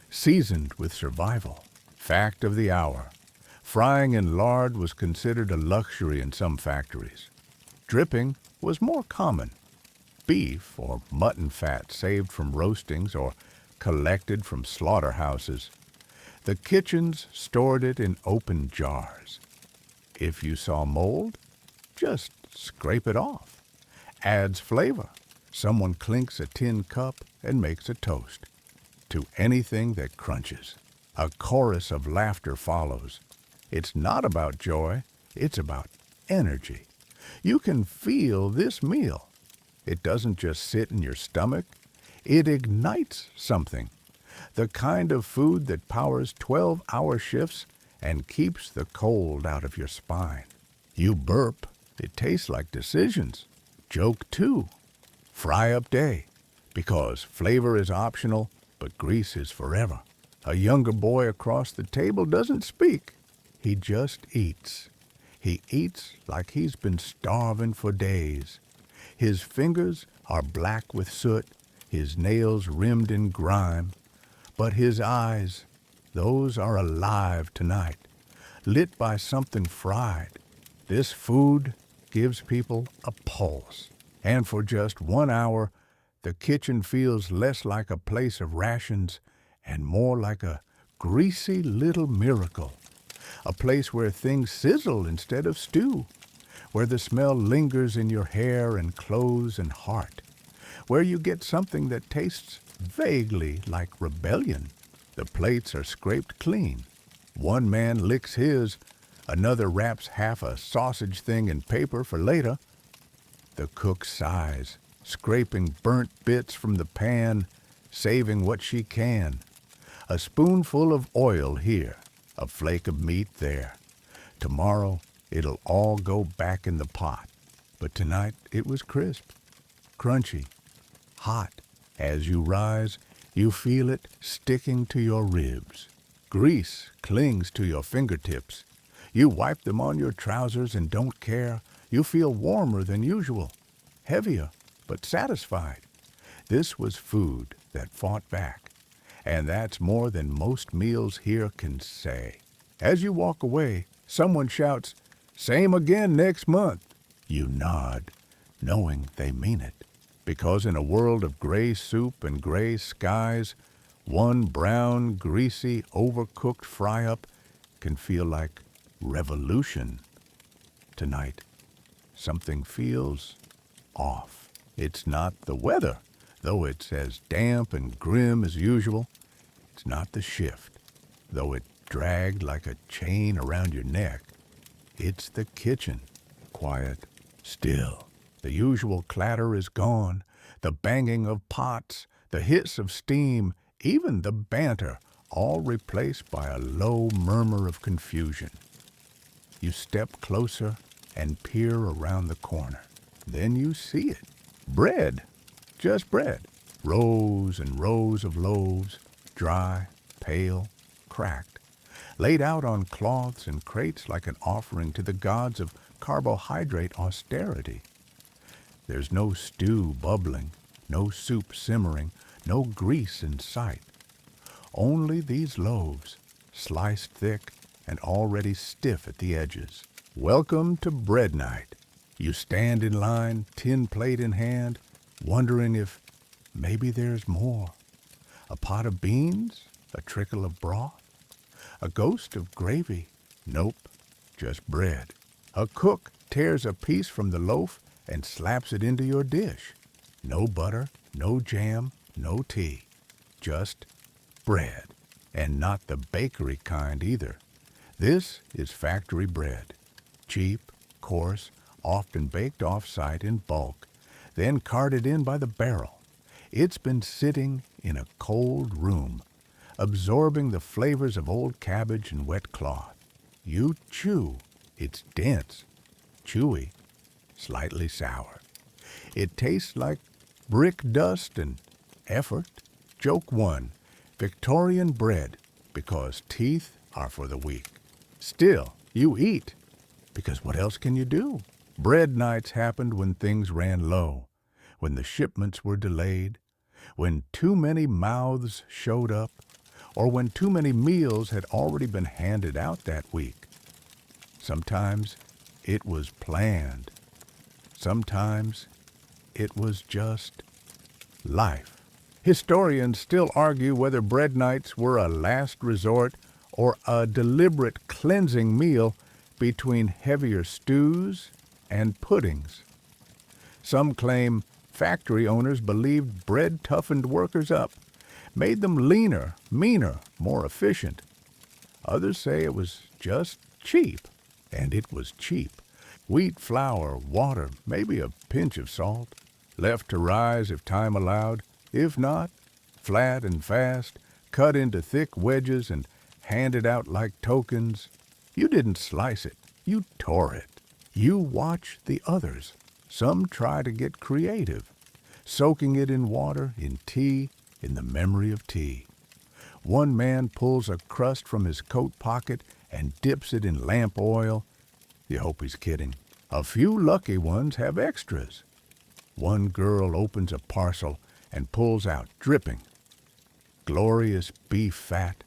seasoned with survival. Fact of the hour. Frying in lard was considered a luxury in some factories. Dripping was more common. Beef or mutton fat saved from roastings or collected from slaughterhouses. The kitchens stored it in open jars. If you saw mold, just scrape it off. Adds flavor. Someone clinks a tin cup and makes a toast. to anything that crunches. A chorus of laughter follows. It's not about joy, it's about energy. You can feel this meal. It doesn't just sit in your stomach, it ignites something. The kind of food that powers 12-hour shifts and keeps the cold out of your spine. You burp, it tastes like decisions. Joke too. Fry up day, because flavor is optional, but grease is forever. A younger boy across the table doesn't speak. He just eats. He eats like he's been starving for days. His fingers are black with soot, his nails rimmed in grime. But his eyes, those are alive tonight, lit by something fried. This food gives people a pulse. And for just 1 hour, the kitchen feels less like a place of rations and more like a greasy little miracle. A place where things sizzle instead of stew, where the smell lingers in your hair and clothes and heart, where you get something that tastes vaguely like rebellion. The plates are scraped clean. One man licks his, another wraps half a sausage thing in paper for later. The cook sighs, scraping burnt bits from the pan, saving what she can. A spoonful of oil here, a flake of meat there. Tomorrow, it'll all go back in the pot. But tonight, it was crisp, crunchy, hot. As you rise, you feel it sticking to your ribs. Grease clings to your fingertips. You wipe them on your trousers and don't care. You feel warmer than usual, heavier, but satisfied. This was food that fought back, and that's more than most meals here can say. As you walk away, someone shouts, "Same again next month." You nod, knowing they mean it. Because in a world of gray soup and gray skies, one brown, greasy, overcooked fry-up can feel like revolution. Tonight, something feels off. It's not the weather, though it's as damp and grim as usual. It's not the shift, though it dragged like a chain around your neck. It's the kitchen, quiet, still. The usual clatter is gone, the banging of pots, the hiss of steam, even the banter, all replaced by a low murmur of confusion. You step closer and peer around the corner. Then you see it. Bread. Just bread. Rows and rows of loaves, dry, pale, cracked, laid out on cloths and crates like an offering to the gods of carbohydrate austerity. There's no stew bubbling, no soup simmering, no grease in sight. Only these loaves, sliced thick and already stiff at the edges. Welcome to bread night. You stand in line, tin plate in hand, wondering if maybe there's more. A pot of beans? A trickle of broth? A ghost of gravy? Nope, just bread. A cook tears a piece from the loaf and slaps it into your dish. No butter, no jam, no tea. Just bread. And not the bakery kind either. This is factory bread. Cheap, coarse, often baked off-site in bulk, then carted in by the barrel. It's been sitting in a cold room, absorbing the flavors of old cabbage and wet cloth. You chew. It's dense, chewy, slightly sour. It tastes like brick dust and effort. Joke 1. Victorian bread, because teeth are for the weak. Still, you eat, because what else can you do? Bread nights happened when things ran low, when the shipments were delayed, when too many mouths showed up, or when too many meals had already been handed out that week. Sometimes it was planned. Sometimes it was just life. Historians still argue whether bread nights were a last resort or a deliberate cleansing meal between heavier stews and puddings. Some claim factory owners believed bread toughened workers up, made them leaner, meaner, more efficient. Others say it was just cheap, and it was cheap. Wheat, flour, water, maybe a pinch of salt, left to rise if time allowed. If not, flat and fast, cut into thick wedges and handed out like tokens. You didn't slice it, you tore it. You watch the others. Some try to get creative, soaking it in water, in tea, in the memory of tea. One man pulls a crust from his coat pocket and dips it in lamp oil. You hope he's kidding. A few lucky ones have extras. One girl opens a parcel and pulls out, dripping, glorious beef fat,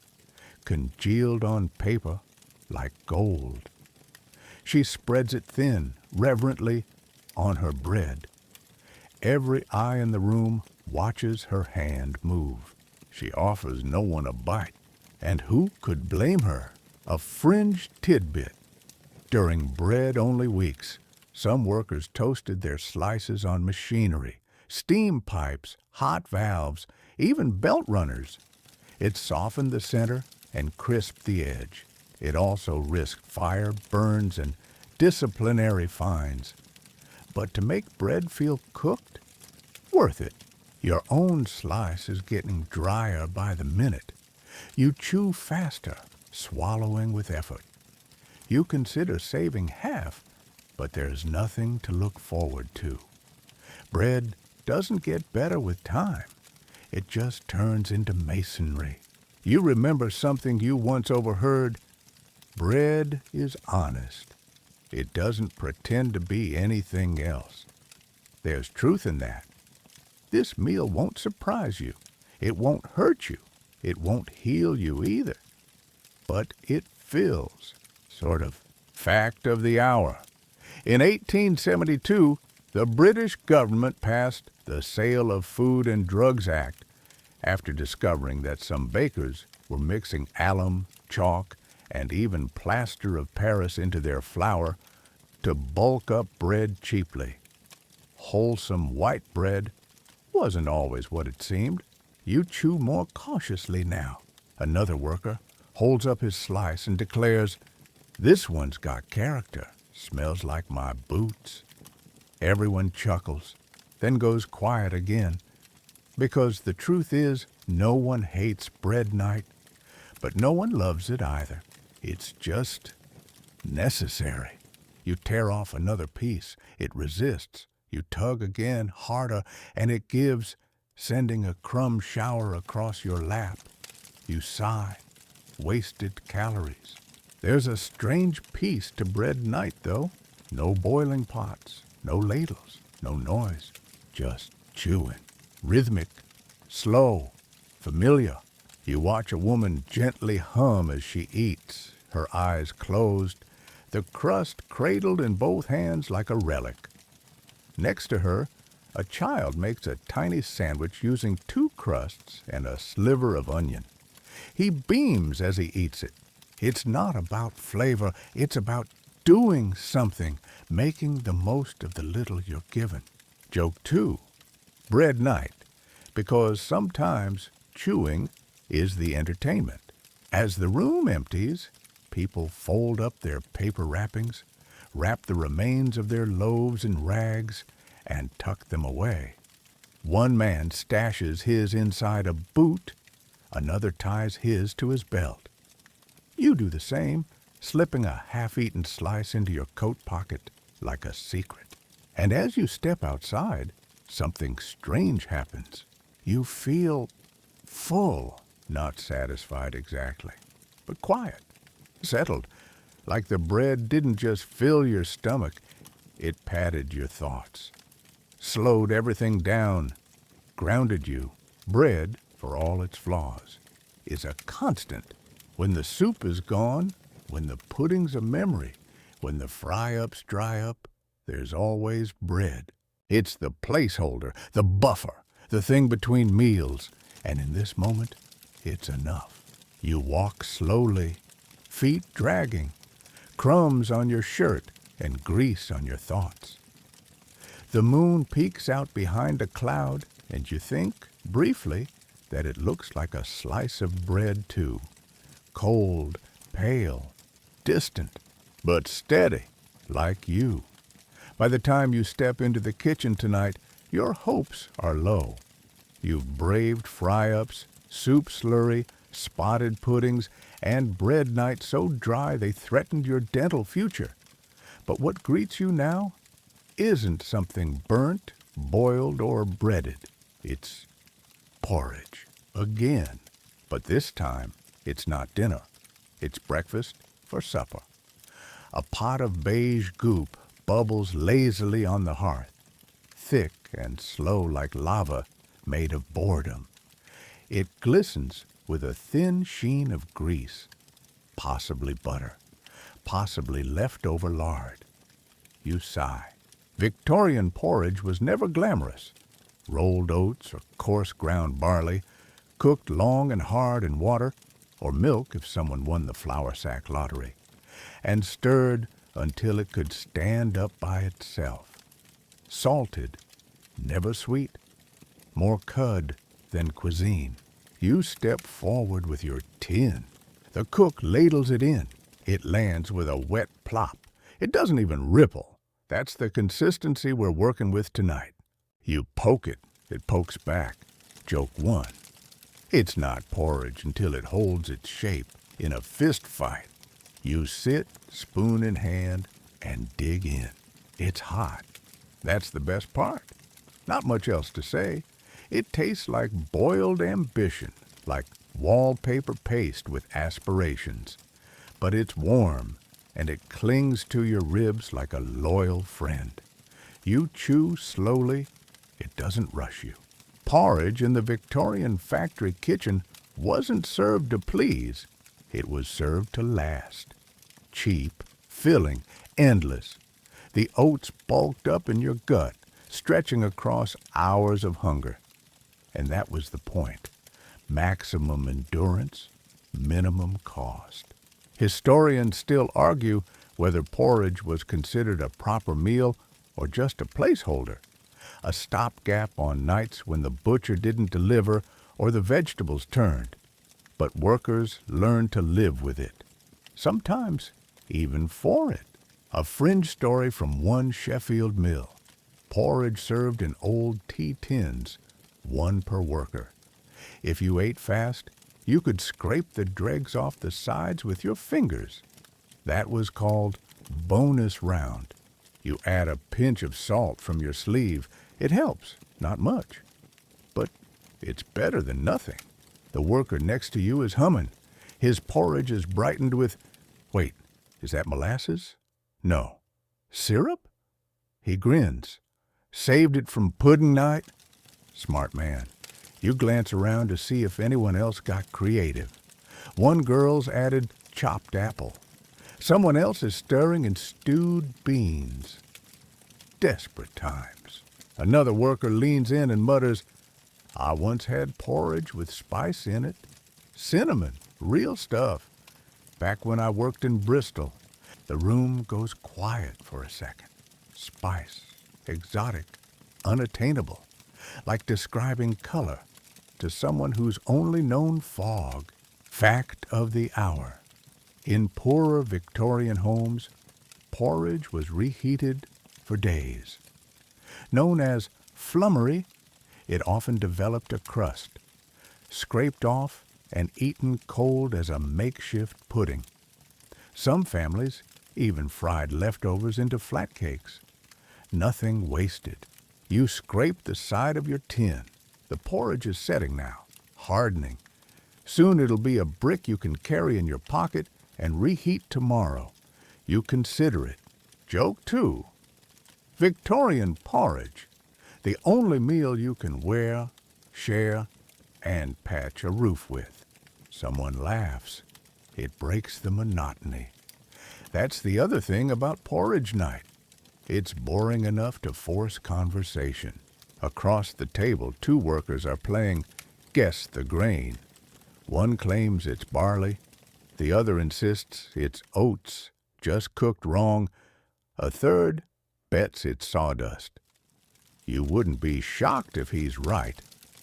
congealed on paper like gold. She spreads it thin, reverently, on her bread. Every eye in the room watches her hand move. She offers no one a bite, and who could blame her? A fringed tidbit. During bread-only weeks, some workers toasted their slices on machinery, steam pipes, hot valves, even belt runners. It softened the center and crisped the edge. It also risked fire, burns, and disciplinary fines. But to make bread feel cooked, worth it. Your own slice is getting drier by the minute. You chew faster, swallowing with effort. You consider saving half, but there's nothing to look forward to. Bread doesn't get better with time. It just turns into masonry. You remember something you once overheard? Bread is honest. It doesn't pretend to be anything else. There's truth in that. This meal won't surprise you. It won't hurt you. It won't heal you either. But it fills. Sort of fact of the hour. In 1872, the British government passed the Sale of Food and Drugs Act after discovering that some bakers were mixing alum, chalk, and even plaster of Paris into their flour to bulk up bread cheaply. Wholesome white bread wasn't always what it seemed. You chew more cautiously now. Another worker holds up his slice and declares, "This one's got character, smells like my boots." Everyone chuckles, then goes quiet again, because the truth is no one hates bread night, but no one loves it either. It's just necessary. You tear off another piece, it resists. You tug again, harder, and it gives, sending a crumb shower across your lap. You sigh, wasted calories. There's a strange peace to bread night, though. No boiling pots, no ladles, no noise, just chewing. Rhythmic, slow, familiar. You watch a woman gently hum as she eats, her eyes closed, the crust cradled in both hands like a relic. Next to her, a child makes a tiny sandwich using 2 crusts and a sliver of onion. He beams as he eats it. It's not about flavor, it's about doing something, making the most of the little you're given. Joke 2, bread night, because sometimes chewing is the entertainment. As the room empties, people fold up their paper wrappings, wrap the remains of their loaves in rags, and tuck them away. One man stashes his inside a boot, another ties his to his belt. You do the same, slipping a half-eaten slice into your coat pocket like a secret. And as you step outside, something strange happens. You feel full, not satisfied exactly, but quiet, settled, like the bread didn't just fill your stomach, it padded your thoughts, slowed everything down, grounded you. Bread, for all its flaws, is a constant. When the soup is gone, when the pudding's a memory, when the fry-ups dry up, there's always bread. It's the placeholder, the buffer, the thing between meals, and in this moment, it's enough. You walk slowly, feet dragging, crumbs on your shirt and grease on your thoughts. The moon peeks out behind a cloud, and you think, briefly, that it looks like a slice of bread, too. Cold, pale, distant, but steady, like you. By the time you step into the kitchen tonight, your hopes are low. You've braved fry-ups, soup slurry, spotted puddings, and bread nights so dry they threatened your dental future. But what greets you now isn't something burnt, boiled, or breaded. It's porridge. Again. But this time, it's not dinner. It's breakfast for supper. A pot of beige goop bubbles lazily on the hearth, thick and slow like lava made of boredom. It glistens with a thin sheen of grease, possibly butter, possibly leftover lard. You sigh. Victorian porridge was never glamorous. Rolled oats or coarse ground barley, cooked long and hard in water, or milk if someone won the flour sack lottery, and stirred until it could stand up by itself. Salted, never sweet, more cud than cuisine. You step forward with your tin. The cook ladles it in. It lands with a wet plop. It doesn't even ripple. That's the consistency we're working with tonight. You poke it, it pokes back. Joke one. It's not porridge until it holds its shape in a fist fight. You sit, spoon in hand, and dig in. It's hot. That's the best part. Not much else to say. It tastes like boiled ambition, like wallpaper paste with aspirations. But it's warm, and it clings to your ribs like a loyal friend. You chew slowly. It doesn't rush you. Porridge in the Victorian factory kitchen wasn't served to please. It was served to last. Cheap, filling, endless. The oats bulked up in your gut, stretching across hours of hunger. And that was the point. Maximum endurance, minimum cost. Historians still argue whether porridge was considered a proper meal or just a placeholder, a stopgap on nights when the butcher didn't deliver or the vegetables turned. But workers learned to live with it, sometimes even for it. A fringe story from one Sheffield mill. Porridge served in old tea tins, one per worker. If you ate fast, you could scrape the dregs off the sides with your fingers. That was called bonus round. You add a pinch of salt from your sleeve. It helps, not much. But it's better than nothing. The worker next to you is humming. His porridge is brightened with, wait, is that molasses? No. Syrup? He grins. Saved it from pudding night? Smart man. You glance around to see if anyone else got creative. One girl's added chopped apple. Someone else is stirring in stewed beans. Desperate times. Another worker leans in and mutters, I once had porridge with spice in it. Cinnamon, real stuff. Back when I worked in Bristol. The room goes quiet for a second. Spice, exotic, unattainable, like describing color to someone who's only known fog. Fact of the hour. In poorer Victorian homes, porridge was reheated for days. Known as flummery, it often developed a crust, scraped off and eaten cold as a makeshift pudding. Some families even fried leftovers into flat cakes. Nothing wasted. You scrape the side of your tin. The porridge is setting now, hardening. Soon it'll be a brick you can carry in your pocket and reheat tomorrow. You consider it. Joke two. Victorian porridge, the only meal you can wear, share, and patch a roof with. Someone laughs. It breaks the monotony. That's the other thing about porridge night. It's boring enough to force conversation. Across the table, two workers are playing Guess the Grain. One claims it's barley. The other insists it's oats, just cooked wrong. A third bets it's sawdust. You wouldn't be shocked if he's right.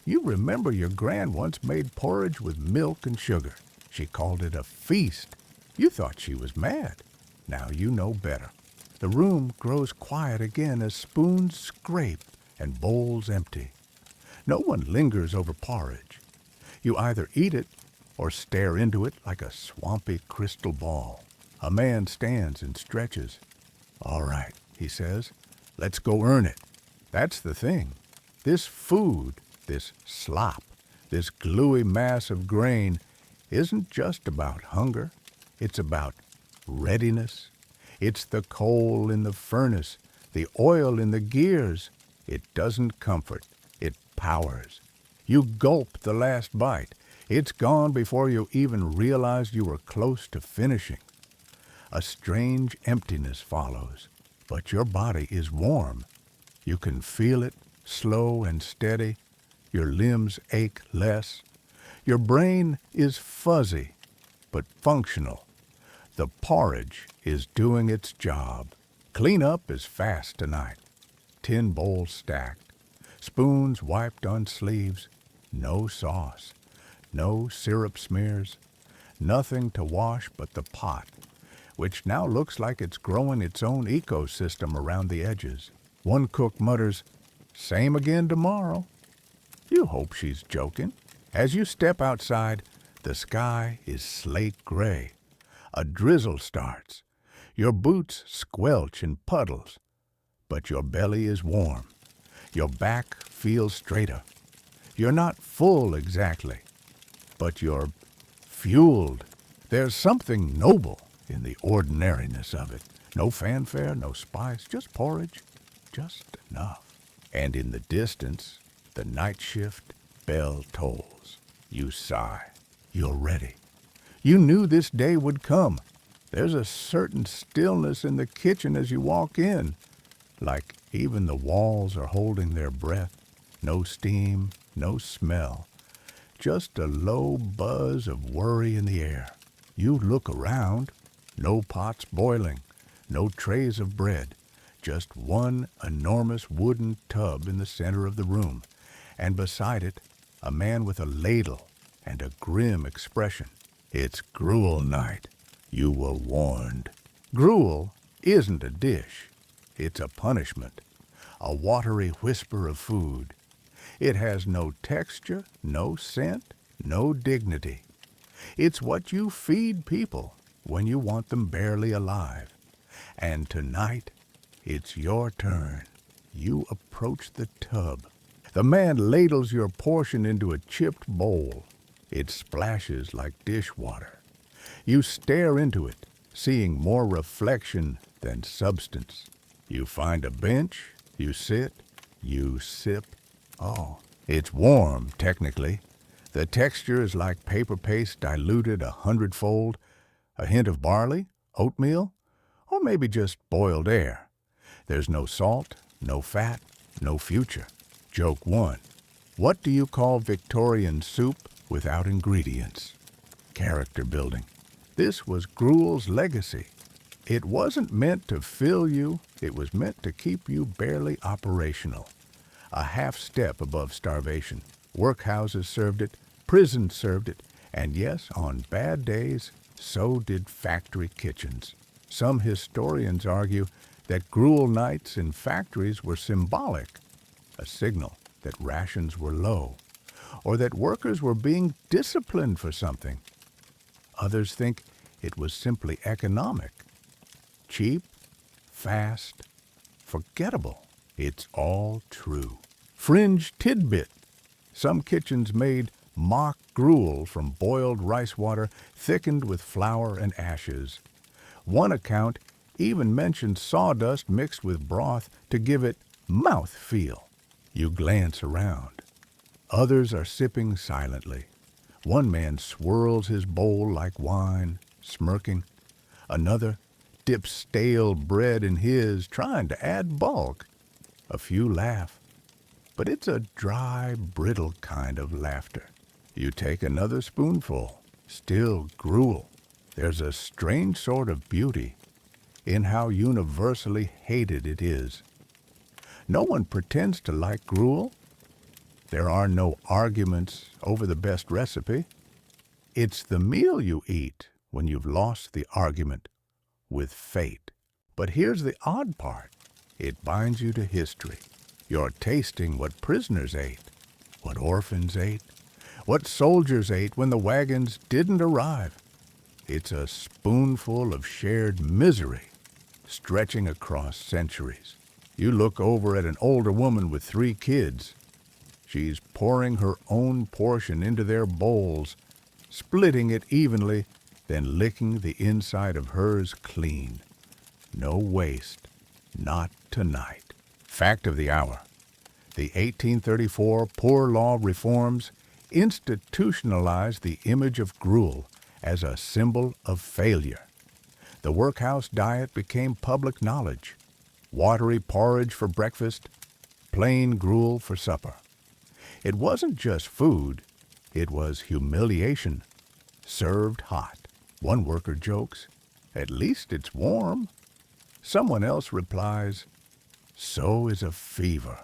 You remember your gran once made porridge with milk and sugar. She called it a feast. You thought she was mad. Now you know better. The room grows quiet again as spoons scrape and bowls empty. No one lingers over porridge. You either eat it or stare into it like a swampy crystal ball. A man stands and stretches. "All right," he says, "let's go earn it." That's the thing. This food, this slop, this gluey mass of grain isn't just about hunger. It's about readiness. It's the coal in the furnace, the oil in the gears. It doesn't comfort. It powers. You gulp the last bite. It's gone before you even realized you were close to finishing. A strange emptiness follows, but your body is warm. You can feel it, slow and steady. Your limbs ache less. Your brain is fuzzy, but functional. The porridge is doing its job. Cleanup is fast tonight. Tin bowls stacked, spoons wiped on sleeves, no sauce, no syrup smears, nothing to wash but the pot, which now looks like it's growing its own ecosystem around the edges. One cook mutters, "Same again tomorrow." You hope she's joking. As you step outside, the sky is slate gray. A drizzle starts. Your boots squelch in puddles, but your belly is warm. Your back feels straighter. You're not full exactly, but you're fueled. There's something noble in the ordinariness of it. No fanfare, no spice, just porridge, just enough. And in the distance, the night shift bell tolls. You sigh. You're ready. You knew this day would come. There's a certain stillness in the kitchen as you walk in, like even the walls are holding their breath. No steam, no smell, just a low buzz of worry in the air. You look around. No pots boiling, no trays of bread, just one enormous wooden tub in the center of the room, and beside it, a man with a ladle and a grim expression. It's gruel night. You were warned. Gruel isn't a dish. It's a punishment, a watery whisper of food. It has no texture, no scent, no dignity. It's what you feed people when you want them barely alive. And tonight, it's your turn. You approach the tub. The man ladles your portion into a chipped bowl. It splashes like dishwater. You stare into it, seeing more reflection than substance. You find a bench, you sit, you sip. Oh, it's warm, technically. The texture is like paper paste diluted 100-fold. A hint of barley, oatmeal, or maybe just boiled air. There's no salt, no fat, no future. Joke 1. What do you call Victorian soup without ingredients? Character building. This was gruel's legacy. It wasn't meant to fill you, it was meant to keep you barely operational. A half step above starvation. Workhouses served it, prisons served it, and yes, on bad days, so did factory kitchens. Some historians argue that gruel nights in factories were symbolic, a signal that rations were low, or that workers were being disciplined for something. Others think it was simply economic. Cheap, fast, forgettable. It's all true. Fringe tidbit. Some kitchens made mock gruel from boiled rice water thickened with flour and ashes. One account even mentioned sawdust mixed with broth to give it mouth feel. You glance around. Others are sipping silently. One man swirls his bowl like wine, smirking. Another dips stale bread in his, trying to add bulk. A few laugh, but it's a dry, brittle kind of laughter. You take another spoonful, still gruel. There's a strange sort of beauty in how universally hated it is. No one pretends to like gruel. There are no arguments over the best recipe. It's the meal you eat when you've lost the argument with fate. But here's the odd part. It binds you to history. You're tasting what prisoners ate, what orphans ate, what soldiers ate when the wagons didn't arrive. It's a spoonful of shared misery stretching across centuries. You look over at an older woman with 3 kids. She's pouring her own portion into their bowls, splitting it evenly, then licking the inside of hers clean. No waste, not tonight. Fact of the hour. The 1834 Poor Law reforms institutionalized the image of gruel as a symbol of failure. The workhouse diet became public knowledge. Watery porridge for breakfast, plain gruel for supper. It wasn't just food, it was humiliation, served hot. One worker jokes, "At least it's warm." Someone else replies, "So is a fever."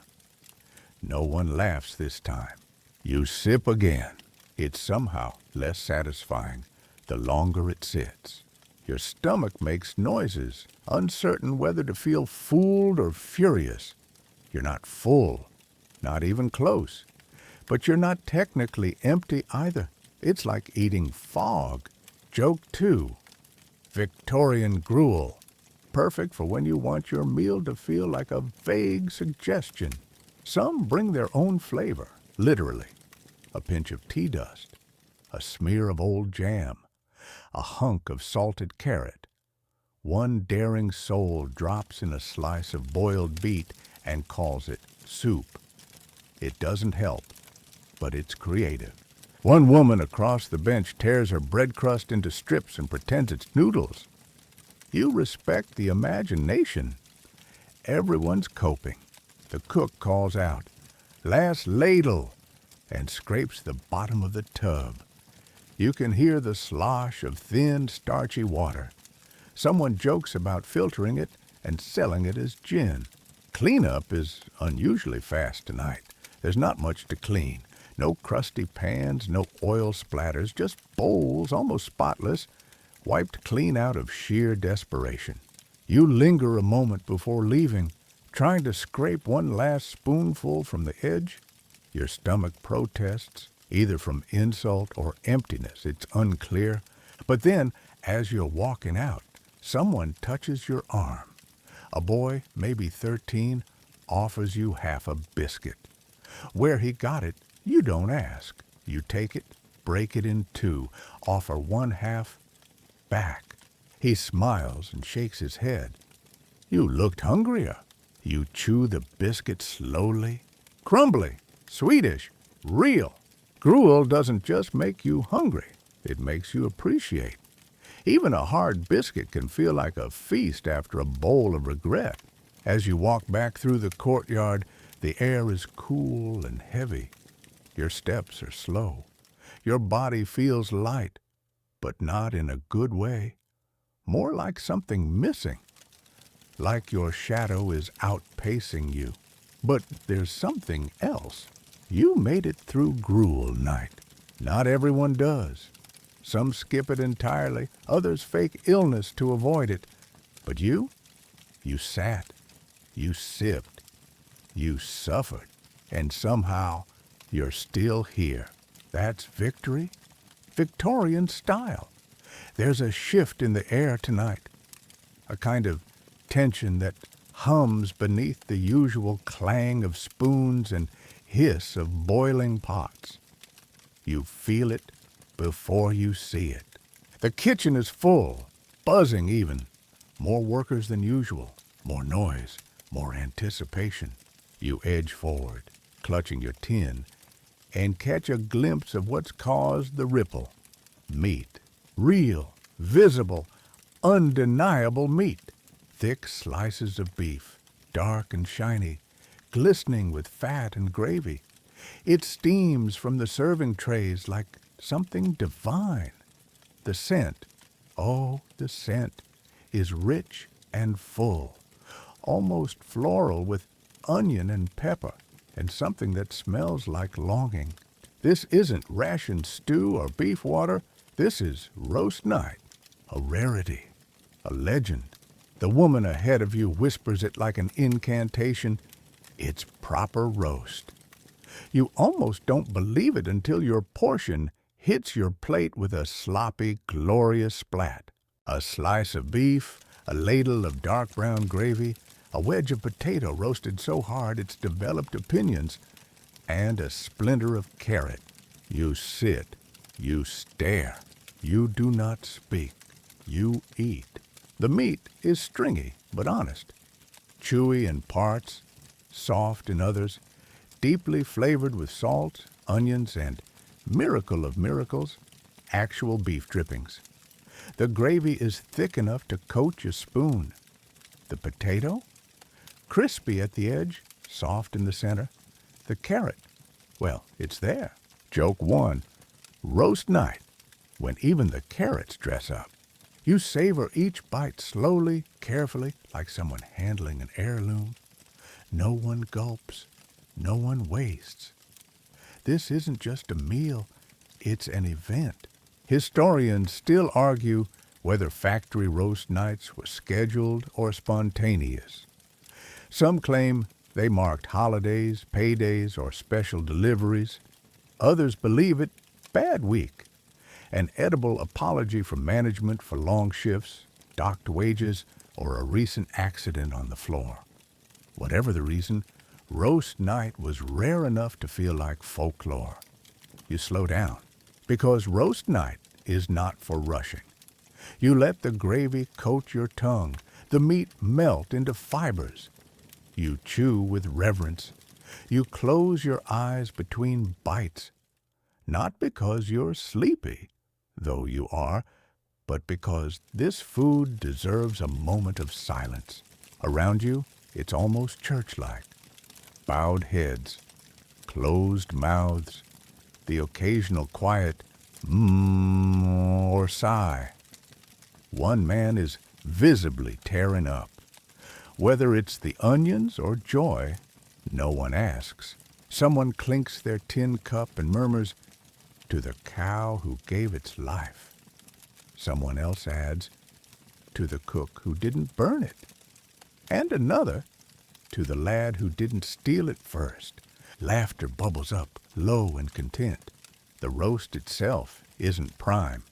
No one laughs this time. You sip again. It's somehow less satisfying the longer it sits. Your stomach makes noises, uncertain whether to feel fooled or furious. You're not full, not even close. But you're not technically empty either. It's like eating fog. Joke 2. Victorian gruel. Perfect for when you want your meal to feel like a vague suggestion. Some bring their own flavor, literally. A pinch of tea dust, a smear of old jam, a hunk of salted carrot. One daring soul drops in a slice of boiled beet and calls it soup. It doesn't help, but it's creative. One woman across the bench tears her bread crust into strips and pretends it's noodles. You respect the imagination. Everyone's coping. The cook calls out, "Last ladle," and scrapes the bottom of the tub. You can hear the slosh of thin, starchy water. Someone jokes about filtering it and selling it as gin. Cleanup is unusually fast tonight. There's not much to clean. No crusty pans, no oil splatters, just bowls, almost spotless, wiped clean out of sheer desperation. You linger a moment before leaving, trying to scrape one last spoonful from the edge. Your stomach protests, either from insult or emptiness. It's unclear. But then, as you're walking out, someone touches your arm. A boy, maybe 13, offers you half a biscuit. Where he got it, you don't ask. You take it, break it in 2, offer one half back. He smiles and shakes his head. You looked hungrier. You chew the biscuit slowly. Crumbly, Swedish, real. Gruel doesn't just make you hungry, it makes you appreciate. Even a hard biscuit can feel like a feast after a bowl of regret. As you walk back through the courtyard, the air is cool and heavy. Your steps are slow. Your body feels light, but not in a good way. More like something missing. Like your shadow is outpacing you. But there's something else. You made it through gruel night. Not everyone does. Some skip it entirely, others fake illness to avoid it. But you sat, you sipped, you suffered, and somehow you're still here. That's victory, Victorian style. There's a shift in the air tonight, a kind of tension that hums beneath the usual clang of spoons and hiss of boiling pots. You feel it before you see it. The kitchen is full, buzzing even. More workers than usual, more noise, more anticipation. You edge forward, clutching your tin, and catch a glimpse of what's caused the ripple. Meat. Real, visible, undeniable meat. Thick slices of beef, dark and shiny, glistening with fat and gravy. It steams from the serving trays like something divine. The scent, oh, the scent, is rich and full, almost floral with onion and pepper. and something that smells like longing. This isn't ration stew or beef water. This is roast night, a rarity, a legend. The woman ahead of you whispers it like an incantation. It's proper roast. You almost don't believe it until your portion hits your plate with a sloppy, glorious splat. A slice of beef, a ladle of dark brown gravy, a wedge of potato roasted so hard it's developed opinions, and a splinter of carrot. You sit, you stare, you do not speak, you eat. The meat is stringy but honest, chewy in parts, soft in others, deeply flavored with salt, onions, and, miracle of miracles, actual beef drippings. The gravy is thick enough to coat your spoon. The potato? Crispy at the edge, soft in the center. The carrot? Well, it's there. Joke one. Roast night, when even the carrots dress up. You savor each bite slowly, carefully, like someone handling an heirloom. No one gulps. No one wastes. This isn't just a meal, it's an event. Historians still argue whether factory roast nights were scheduled or spontaneous. Some claim they marked holidays, paydays, or special deliveries. Others believe it bad week, an edible apology from management for long shifts, docked wages, or a recent accident on the floor. Whatever the reason, roast night was rare enough to feel like folklore. You slow down, because roast night is not for rushing. You let the gravy coat your tongue, the meat melt into fibers. You chew with reverence. You close your eyes between bites, not because you're sleepy, though you are, but because this food deserves a moment of silence. Around you, it's almost church-like. Bowed heads, closed mouths, the occasional quiet or sigh. One man is visibly tearing up. Whether it's the onions or joy, no one asks. Someone clinks their tin cup and murmurs, "To the cow who gave its life." Someone else adds, "To the cook who didn't burn it." And another, "To the lad who didn't steal it first." Laughter bubbles up, low and content. The roast itself isn't prime.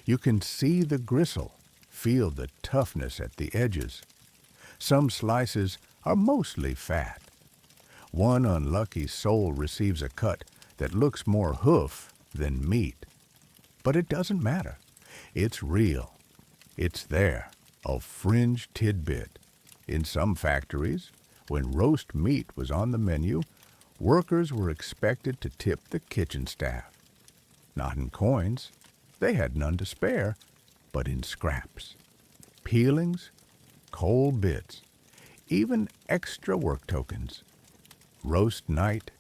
You can see the gristle, feel the toughness at the edges. Some slices are mostly fat. One unlucky soul receives a cut that looks more hoof than meat. But it doesn't matter. It's real. It's there, a fringe tidbit. In some factories, when roast meat was on the menu, workers were expected to tip the kitchen staff. Not in coins. They had none to spare, but in scraps. Peelings, cold bits, even extra work tokens. Roast night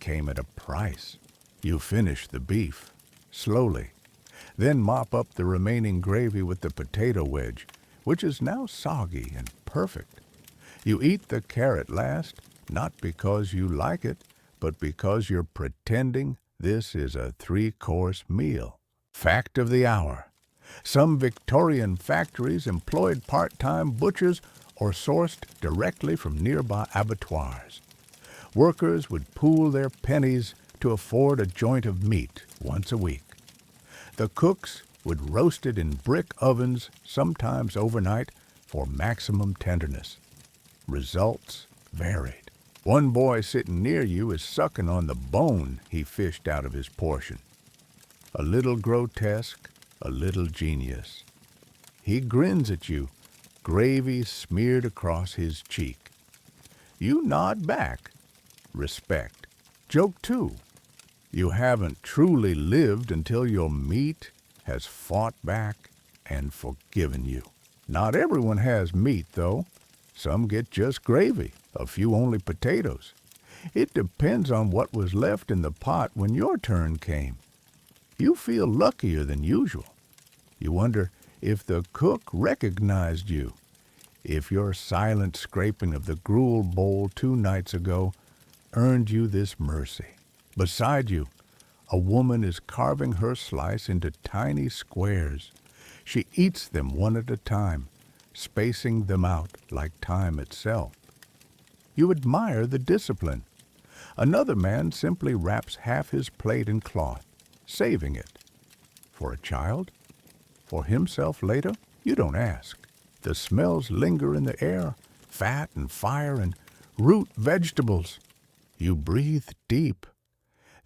came at a price. You finish the beef, slowly, then mop up the remaining gravy with the potato wedge, which is now soggy and perfect. You eat the carrot last, not because you like it, but because you're pretending this is a 3-course meal. Fact of the hour. Some Victorian factories employed part-time butchers or sourced directly from nearby abattoirs. Workers would pool their pennies to afford a joint of meat once a week. The cooks would roast it in brick ovens, sometimes overnight, for maximum tenderness. Results varied. One boy sitting near you is sucking on the bone he fished out of his portion. A little grotesque, a little genius. He grins at you, gravy smeared across his cheek. You nod back. Respect. Joke two. You haven't truly lived until your meat has fought back and forgiven you. Not everyone has meat, though. Some get just gravy, a few only potatoes. It depends on what was left in the pot when your turn came. You feel luckier than usual. You wonder if the cook recognized you, if your silent scraping of the gruel bowl 2 nights ago earned you this mercy. Beside you, a woman is carving her slice into tiny squares. She eats them one at a time, spacing them out like time itself. You admire the discipline. Another man simply wraps half his plate in cloth, saving it. For a child? For himself later? You don't ask. The smells linger in the air, fat and fire and root vegetables. You breathe deep.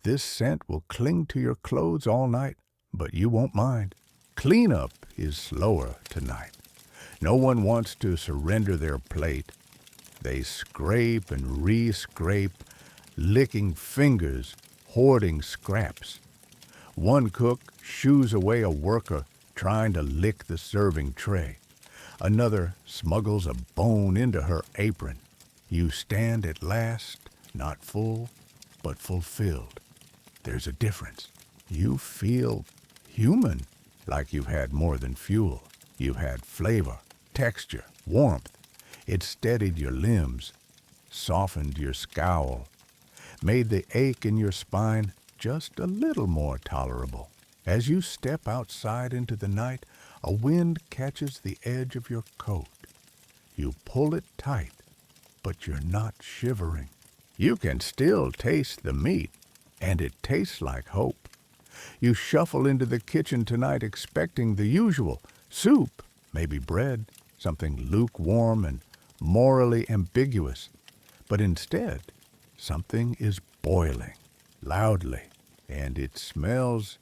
This scent will cling to your clothes all night, but you won't mind. Cleanup is slower tonight. No one wants to surrender their plate. They scrape and re-scrape, licking fingers, hoarding scraps. One cook shoos away a worker trying to lick the serving tray. Another smuggles a bone into her apron. You stand at last, not full, but fulfilled. There's a difference. You feel human, like you've had more than fuel. You've had flavor, texture, warmth. It steadied your limbs, softened your scowl, made the ache in your spine just a little more tolerable. As you step outside into the night, a wind catches the edge of your coat. You pull it tight, but you're not shivering. You can still taste the meat, and it tastes like hope. You shuffle into the kitchen tonight expecting the usual: soup, maybe bread, something lukewarm and morally ambiguous. But instead, something is boiling, loudly, and it smells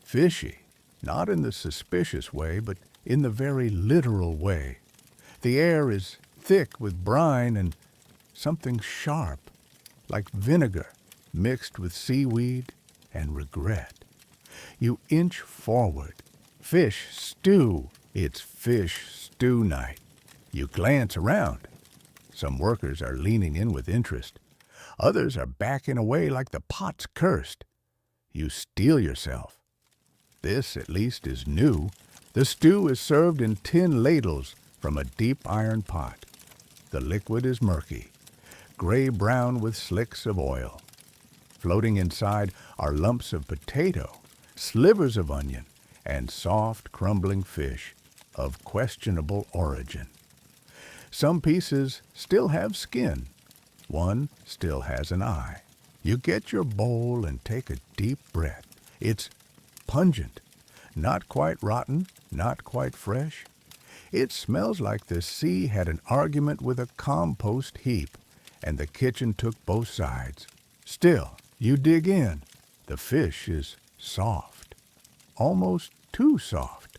fishy. Not in the suspicious way, but in the very literal way. The air is thick with brine and something sharp, like vinegar mixed with seaweed and regret. You inch forward. Fish stew. It's fish stew night. You glance around. Some workers are leaning in with interest. Others are backing away like the pot's cursed. You steel yourself. This, at least, is new. The stew is served in tin ladles from a deep iron pot. The liquid is murky, gray-brown with slicks of oil. Floating inside are lumps of potato, slivers of onion, and soft, crumbling fish of questionable origin. Some pieces still have skin. One still has an eye. You get your bowl and take a deep breath. It's pungent, not quite rotten, not quite fresh. It smells like the sea had an argument with a compost heap, and the kitchen took both sides. Still, you dig in. The fish is soft, almost too soft,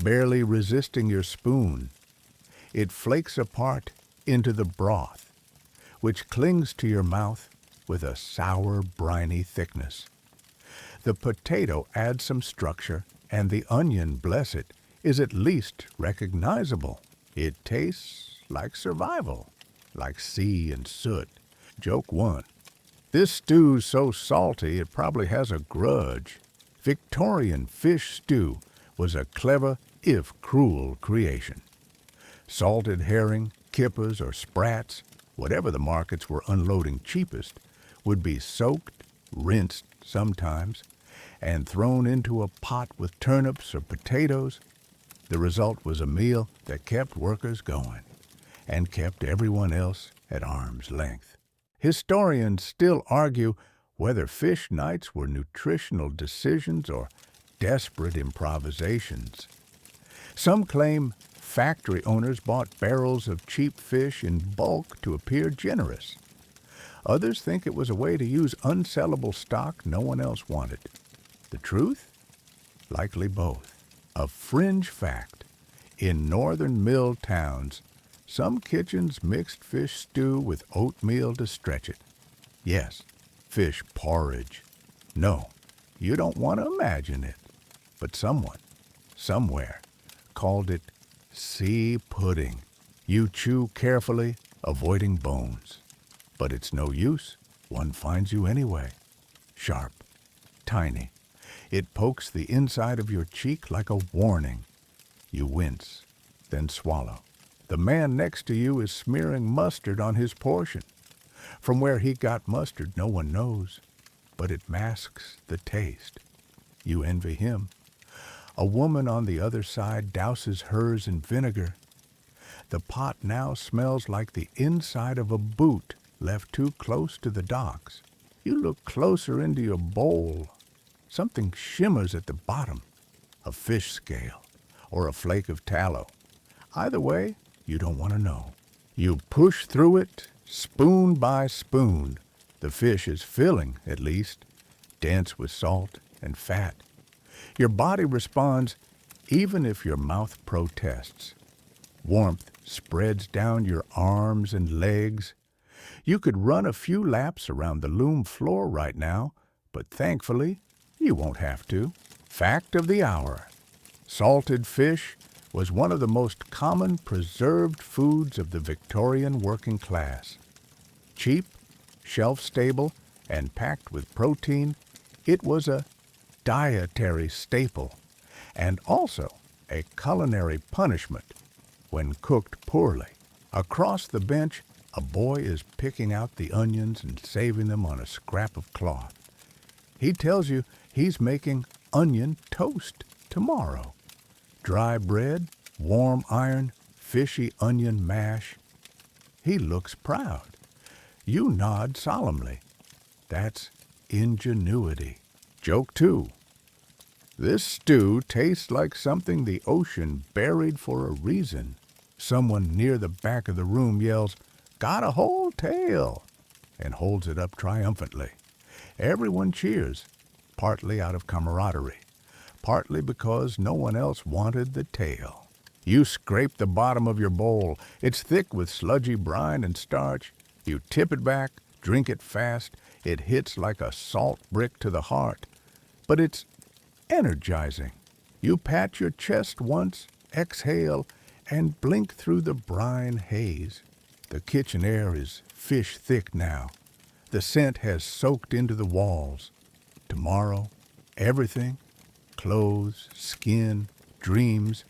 barely resisting your spoon. It flakes apart into the broth, which clings to your mouth with a sour, briny thickness. The potato adds some structure, and the onion, bless it, is at least recognizable. It tastes like survival, like sea and soot. Joke one. This stew's so salty it probably has a grudge. Victorian fish stew was a clever, if cruel, creation. Salted herring, kippers, or sprats, whatever the markets were unloading cheapest, would be soaked, rinsed sometimes, and thrown into a pot with turnips or potatoes. The result was a meal that kept workers going and kept everyone else at arm's length. Historians still argue whether fish nights were nutritional decisions or desperate improvisations. Some claim factory owners bought barrels of cheap fish in bulk to appear generous. Others think it was a way to use unsellable stock no one else wanted. The truth? Likely both. A fringe fact. In northern mill towns, some kitchens mixed fish stew with oatmeal to stretch it. Yes, fish porridge. No, you don't want to imagine it. But someone, somewhere, called it sea pudding. You chew carefully, avoiding bones. But it's no use. One finds you anyway. Sharp, tiny. It pokes the inside of your cheek like a warning. You wince, then swallow. The man next to you is smearing mustard on his portion. From where he got mustard, no one knows, but it masks the taste. You envy him. A woman on the other side douses hers in vinegar. The pot now smells like the inside of a boot left too close to the docks. You look closer into your bowl. Something shimmers at the bottom, a fish scale or a flake of tallow. Either way, you don't want to know. You push through it, spoon by spoon. The fish is filling, at least, dense with salt and fat. Your body responds even if your mouth protests. Warmth spreads down your arms and legs. You could run a few laps around the loom floor right now, but thankfully, you won't have to. Fact of the hour. Salted fish was one of the most common preserved foods of the Victorian working class. Cheap, shelf-stable, and packed with protein, it was a dietary staple, and also a culinary punishment when cooked poorly. Across the bench, a boy is picking out the onions and saving them on a scrap of cloth. He tells you he's making onion toast tomorrow. Dry bread, warm iron, fishy onion mash. He looks proud. You nod solemnly. That's ingenuity. Joke 2. This stew tastes like something the ocean buried for a reason. Someone near the back of the room yells, "Got a whole tail!" and holds it up triumphantly. Everyone cheers, partly out of camaraderie, partly because no one else wanted the tail. You scrape the bottom of your bowl. It's thick with sludgy brine and starch. You tip it back, drink it fast. It hits like a salt brick to the heart. But it's energizing. You pat your chest once, exhale, and blink through the brine haze. The kitchen air is fish thick now. The scent has soaked into the walls. Tomorrow, everything, clothes, skin, dreams,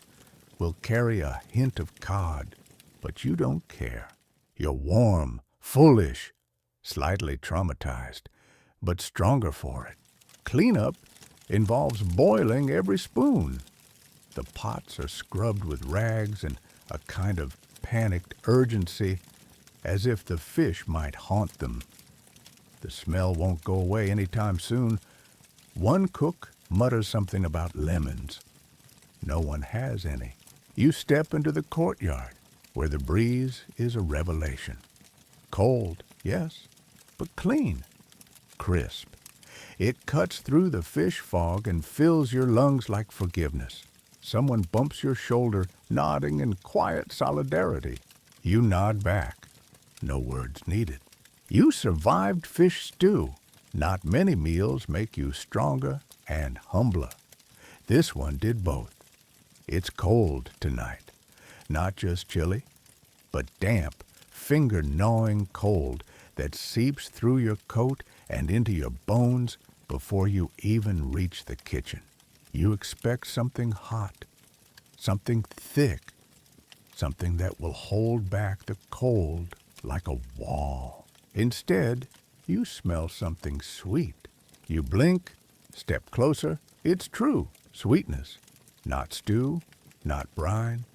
will carry a hint of cod, but you don't care. You're warm, foolish, slightly traumatized, but stronger for it. Cleanup involves boiling every spoon. The pots are scrubbed with rags and a kind of panicked urgency, as if the fish might haunt them. The smell won't go away anytime soon. One cook mutters something about lemons. No one has any. You step into the courtyard, where the breeze is a revelation. Cold, yes, but clean, crisp. It cuts through the fish fog and fills your lungs like forgiveness. Someone bumps your shoulder, nodding in quiet solidarity. You nod back. No words needed. You survived fish stew. Not many meals make you stronger and humbler. This one did both. It's cold tonight. Not just chilly, but damp, finger-gnawing cold that seeps through your coat and into your bones before you even reach the kitchen. You expect something hot, something thick, something that will hold back the cold like a wall. Instead, you smell something sweet. You blink, step closer. It's true, sweetness. Not stew, not brine,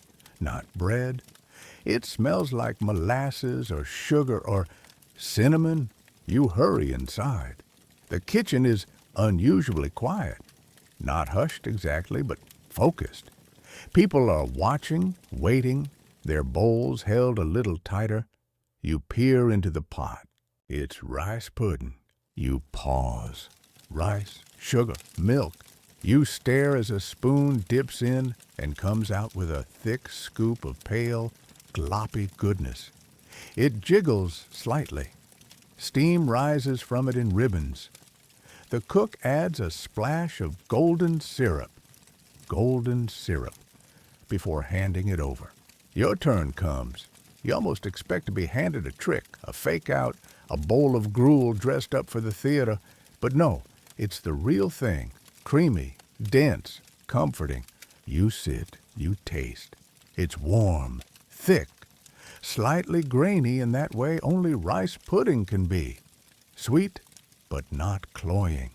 not bread. It smells like molasses or sugar or cinnamon. You hurry inside. The kitchen is unusually quiet. Not hushed exactly, but focused. People are watching, waiting, their bowls held a little tighter. You peer into the pot. It's rice pudding. You pause. Rice, sugar, milk. You stare as a spoon dips in and comes out with a thick scoop of pale, gloppy goodness. It jiggles slightly. Steam rises from it in ribbons. The cook adds a splash of golden syrup, before handing it over. Your turn comes. You almost expect to be handed a trick, a fake-out, a bowl of gruel dressed up for the theater. But no, it's the real thing, creamy, dense, comforting. You sit, you taste. It's warm, thick, Slightly grainy in that way only rice pudding can be. Sweet, but not cloying.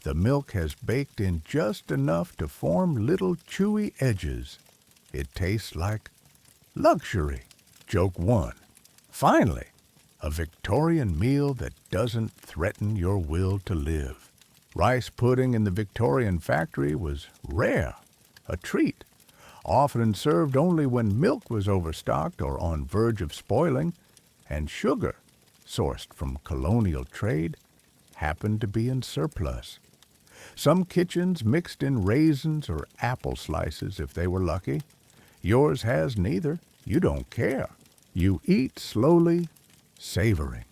The milk has baked in just enough to form little chewy edges. It tastes like luxury. Joke 1. Finally, a Victorian meal that doesn't threaten your will to live. Rice pudding in the Victorian factory was rare, a treat, often served only when milk was overstocked or on verge of spoiling, and sugar, sourced from colonial trade, happened to be in surplus. Some kitchens mixed in raisins or apple slices if they were lucky. Yours has neither. You don't care. You eat slowly, savoring.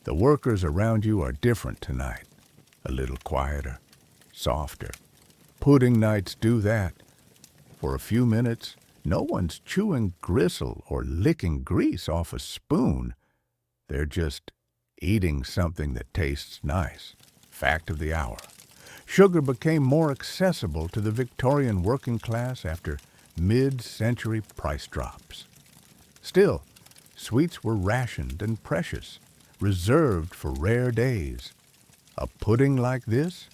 The workers around you are different tonight. A little quieter, softer. Pudding nights do that. For a few minutes, no one's chewing gristle or licking grease off a spoon. They're just eating something that tastes nice. Fact of the hour. Sugar became more accessible to the Victorian working class after mid-century price drops. Still, sweets were rationed and precious, reserved for rare days. A pudding like this?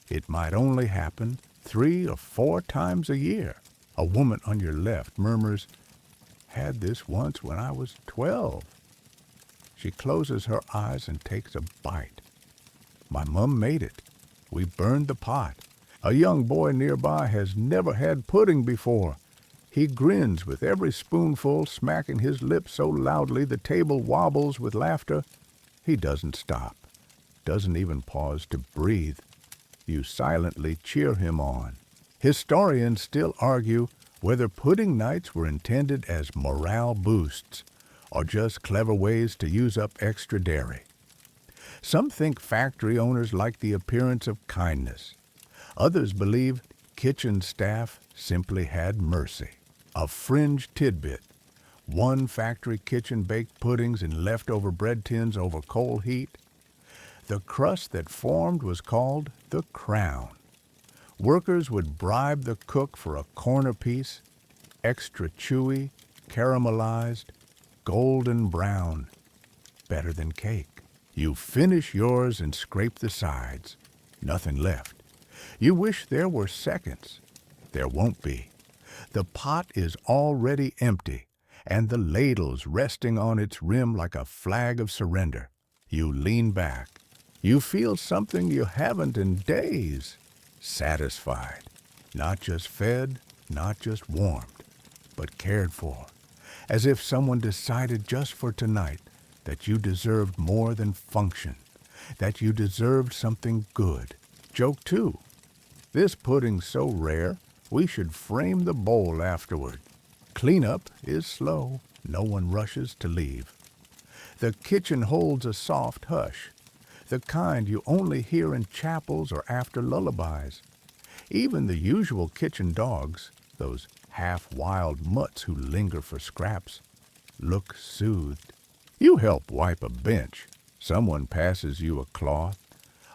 It might only happen 3 or 4 times a year. A woman on your left murmurs, "Had this once when I was 12. She closes her eyes and takes a bite. "My mum made it. We burned the pot. A young boy nearby has never had pudding before. He grins with every spoonful, smacking his lips so loudly the table wobbles with laughter. He doesn't stop, doesn't even pause to breathe. You silently cheer him on. Historians still argue whether pudding nights were intended as morale boosts or just clever ways to use up extra dairy. Some think factory owners like the appearance of kindness. Others believe kitchen staff simply had mercy. A fringe tidbit. One factory kitchen baked puddings in leftover bread tins over coal heat. The crust that formed was called the crown. Workers would bribe the cook for a corner piece, extra chewy, caramelized, golden brown, better than cake. You finish yours and scrape the sides. Nothing left. You wish there were seconds. There won't be. The pot is already empty, and the ladle's resting on its rim like a flag of surrender. You lean back. You feel something you haven't in days. Satisfied. Not just fed, not just warmed, but cared for. As if someone decided just for tonight that you deserved more than function, that you deserved something good. Joke 2. This pudding's so rare, we should frame the bowl afterward. Cleanup is slow. No one rushes to leave. The kitchen holds a soft hush, the kind you only hear in chapels or after lullabies. Even the usual kitchen dogs, those half-wild mutts who linger for scraps, look soothed. You help wipe a bench. Someone passes you a cloth.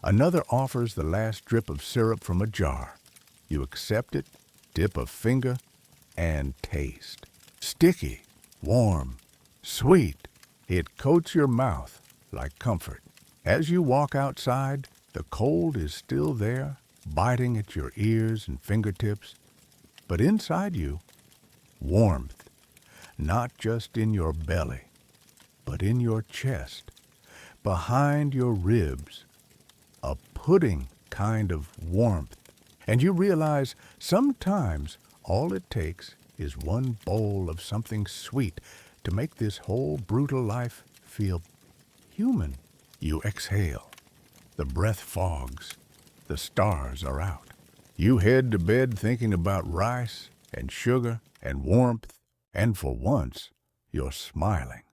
Another offers the last drip of syrup from a jar. You accept it, dip a finger, and taste. Sticky, warm, sweet. It coats your mouth like comfort. As you walk outside, the cold is still there, biting at your ears and fingertips. But inside you, warmth, not just in your belly, but in your chest, behind your ribs, a pudding kind of warmth. And you realize sometimes all it takes is one bowl of something sweet to make this whole brutal life feel human. You exhale. The breath fogs. The stars are out. You head to bed thinking about rice and sugar and warmth, and for once, you're smiling.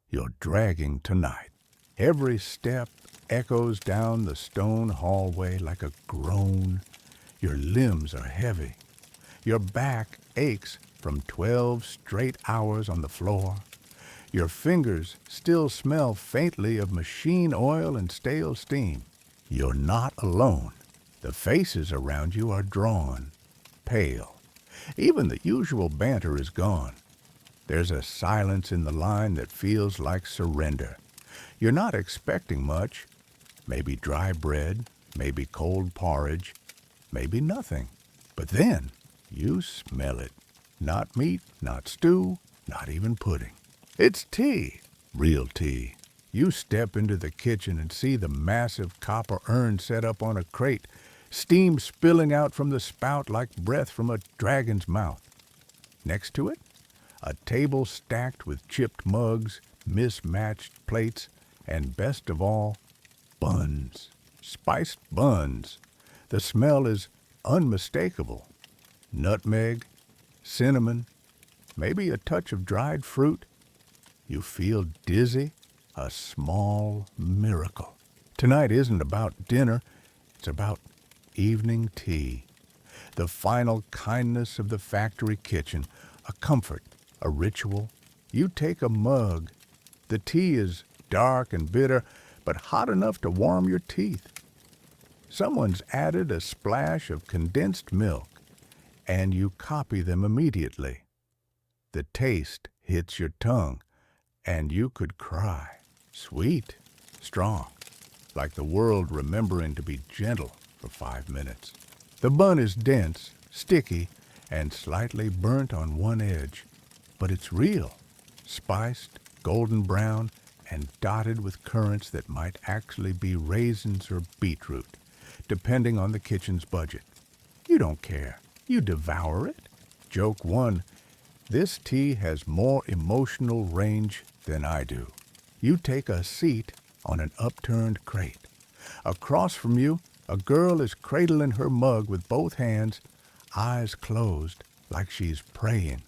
You're dragging tonight. Every step echoes down the stone hallway like a groan. Your limbs are heavy. Your back aches from 12 straight hours on the floor. Your fingers still smell faintly of machine oil and stale steam. You're not alone. The faces around you are drawn, pale. Even the usual banter is gone. There's a silence in the line that feels like surrender. You're not expecting much. Maybe dry bread, maybe cold porridge, maybe nothing. But then you smell it. Not meat, not stew, not even pudding. It's tea, real tea. You step into the kitchen and see the massive copper urn set up on a crate, steam spilling out from the spout like breath from a dragon's mouth. Next to it, a table stacked with chipped mugs, mismatched plates, and best of all, buns. Spiced buns. The smell is unmistakable. Nutmeg, cinnamon, maybe a touch of dried fruit. You feel dizzy, a small miracle. Tonight isn't about dinner, it's about evening tea. The final kindness of the factory kitchen, a comfort, a ritual. You take a mug. The tea is dark and bitter, but hot enough to warm your teeth. Someone's added a splash of condensed milk, and you copy them immediately. The taste hits your tongue, and you could cry. Sweet, strong, like the world remembering to be gentle for 5 minutes. The bun is dense, sticky, and slightly burnt on one edge, but it's real, spiced, golden brown, and dotted with currants that might actually be raisins or beetroot, depending on the kitchen's budget. You don't care. You devour it. Joke one, this tea has more emotional range than I do. You take a seat on an upturned crate. Across from you, a girl is cradling her mug with both hands, eyes closed, like she's praying.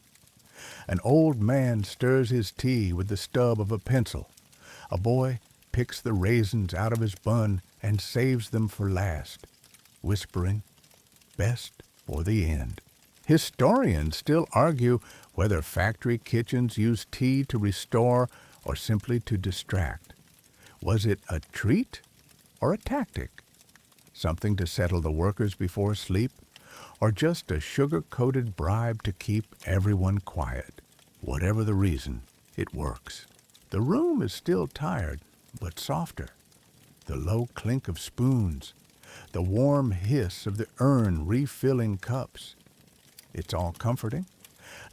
An old man stirs his tea with the stub of a pencil. A boy picks the raisins out of his bun and saves them for last, whispering, "Best for the end." Historians still argue whether factory kitchens use tea to restore or simply to distract. Was it a treat or a tactic? Something to settle the workers before sleep? Or just a sugar-coated bribe to keep everyone quiet? Whatever the reason, it works. The room is still tired, but softer. The low clink of spoons, the warm hiss of the urn refilling cups. It's all comforting,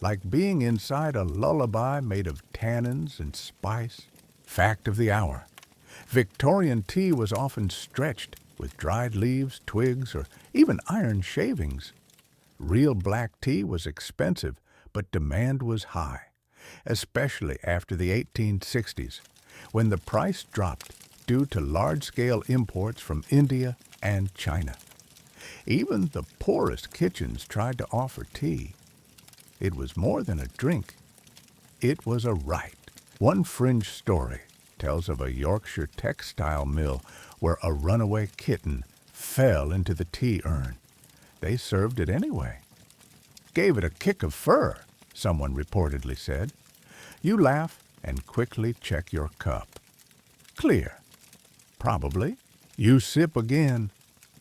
like being inside a lullaby made of tannins and spice. Fact of the hour. Victorian tea was often stretched with dried leaves, twigs, or even iron shavings. Real black tea was expensive, but demand was high, especially after the 1860s, when the price dropped due to large-scale imports from India and China. Even the poorest kitchens tried to offer tea. It was more than a drink. It was a rite. One fringe story tells of a Yorkshire textile mill where a runaway kitten fell into the tea urn. They served it anyway. "Gave it a kick of fur," someone reportedly said. You laugh and quickly check your cup. Clear. Probably. You sip again,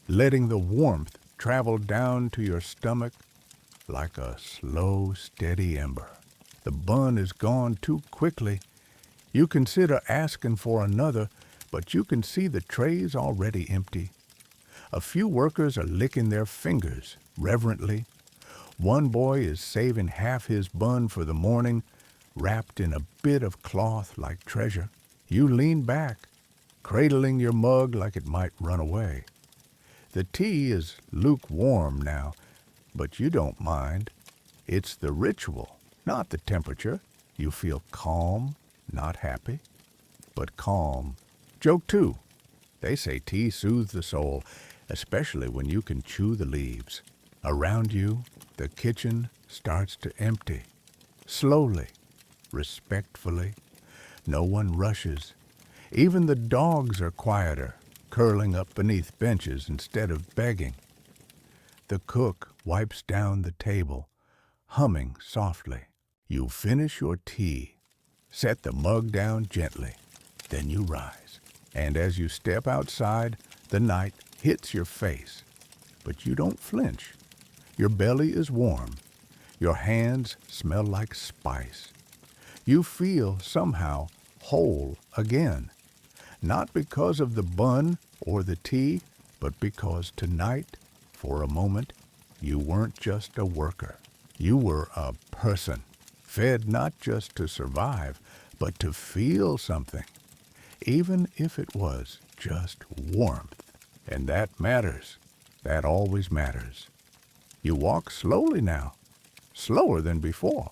letting the warmth travel down to your stomach like a slow, steady ember. The bun is gone too quickly. You consider asking for another, but you can see the tray's already empty. A few workers are licking their fingers reverently. One boy is saving half his bun for the morning, wrapped in a bit of cloth like treasure. You lean back, cradling your mug like it might run away. The tea is lukewarm now, but you don't mind. It's the ritual, not the temperature. You feel calm, not happy, but calm. Joke two. They say tea soothes the soul, especially when you can chew the leaves. Around you, the kitchen starts to empty. Slowly, respectfully. No one rushes. Even the dogs are quieter, curling up beneath benches instead of begging. The cook wipes down the table, humming softly. You finish your tea, set the mug down gently, then you rise. And as you step outside, the night hits your face. But you don't flinch. Your belly is warm. Your hands smell like spice. You feel somehow whole again, not because of the bun or the tea, but because tonight, for a moment, you weren't just a worker. You were a person, fed not just to survive, but to feel something, even if it was just warmth. And that matters. That always matters. You walk slowly now, slower than before.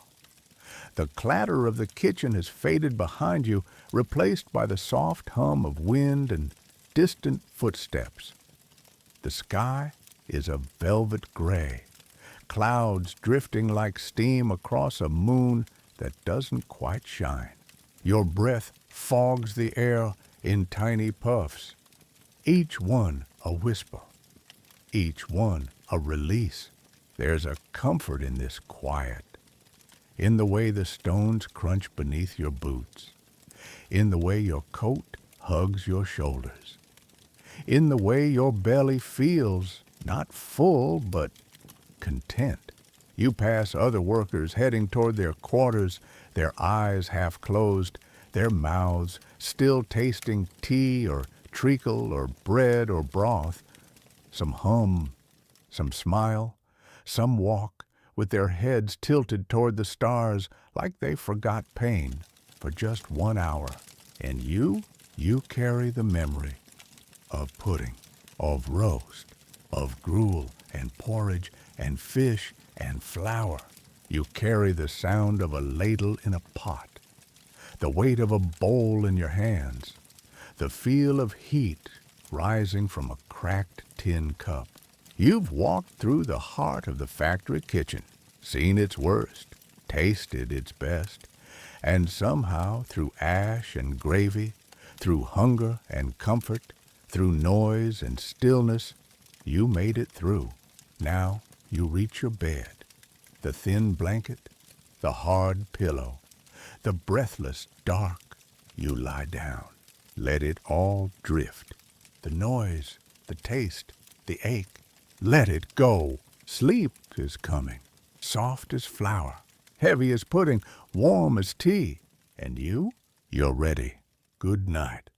The clatter of the kitchen has faded behind you, replaced by the soft hum of wind and distant footsteps. The sky is a velvet gray, clouds drifting like steam across a moon that doesn't quite shine. Your breath fogs the air in tiny puffs, each one a whisper, each one a release. There's a comfort in this quiet, in the way the stones crunch beneath your boots, in the way your coat hugs your shoulders, in the way your belly feels not full but content. You pass other workers heading toward their quarters, their eyes half closed, their mouths still tasting tea or treacle or bread or broth. Some hum, some smile, some walk with their heads tilted toward the stars like they forgot pain for just 1 hour. And you carry the memory of pudding, of roast, of gruel and porridge and fish and flour. You carry the sound of a ladle in a pot, the weight of a bowl in your hands, the feel of heat rising from a cracked tin cup. You've walked through the heart of the factory kitchen, seen its worst, tasted its best, and somehow through ash and gravy, through hunger and comfort, through noise and stillness, you made it through. Now you reach your bed, the thin blanket, the hard pillow, the breathless dark. You lie down. Let it all drift. The noise, the taste, the ache. Let it go. Sleep is coming, soft as flour, heavy as pudding, warm as tea. And you're ready. Good night.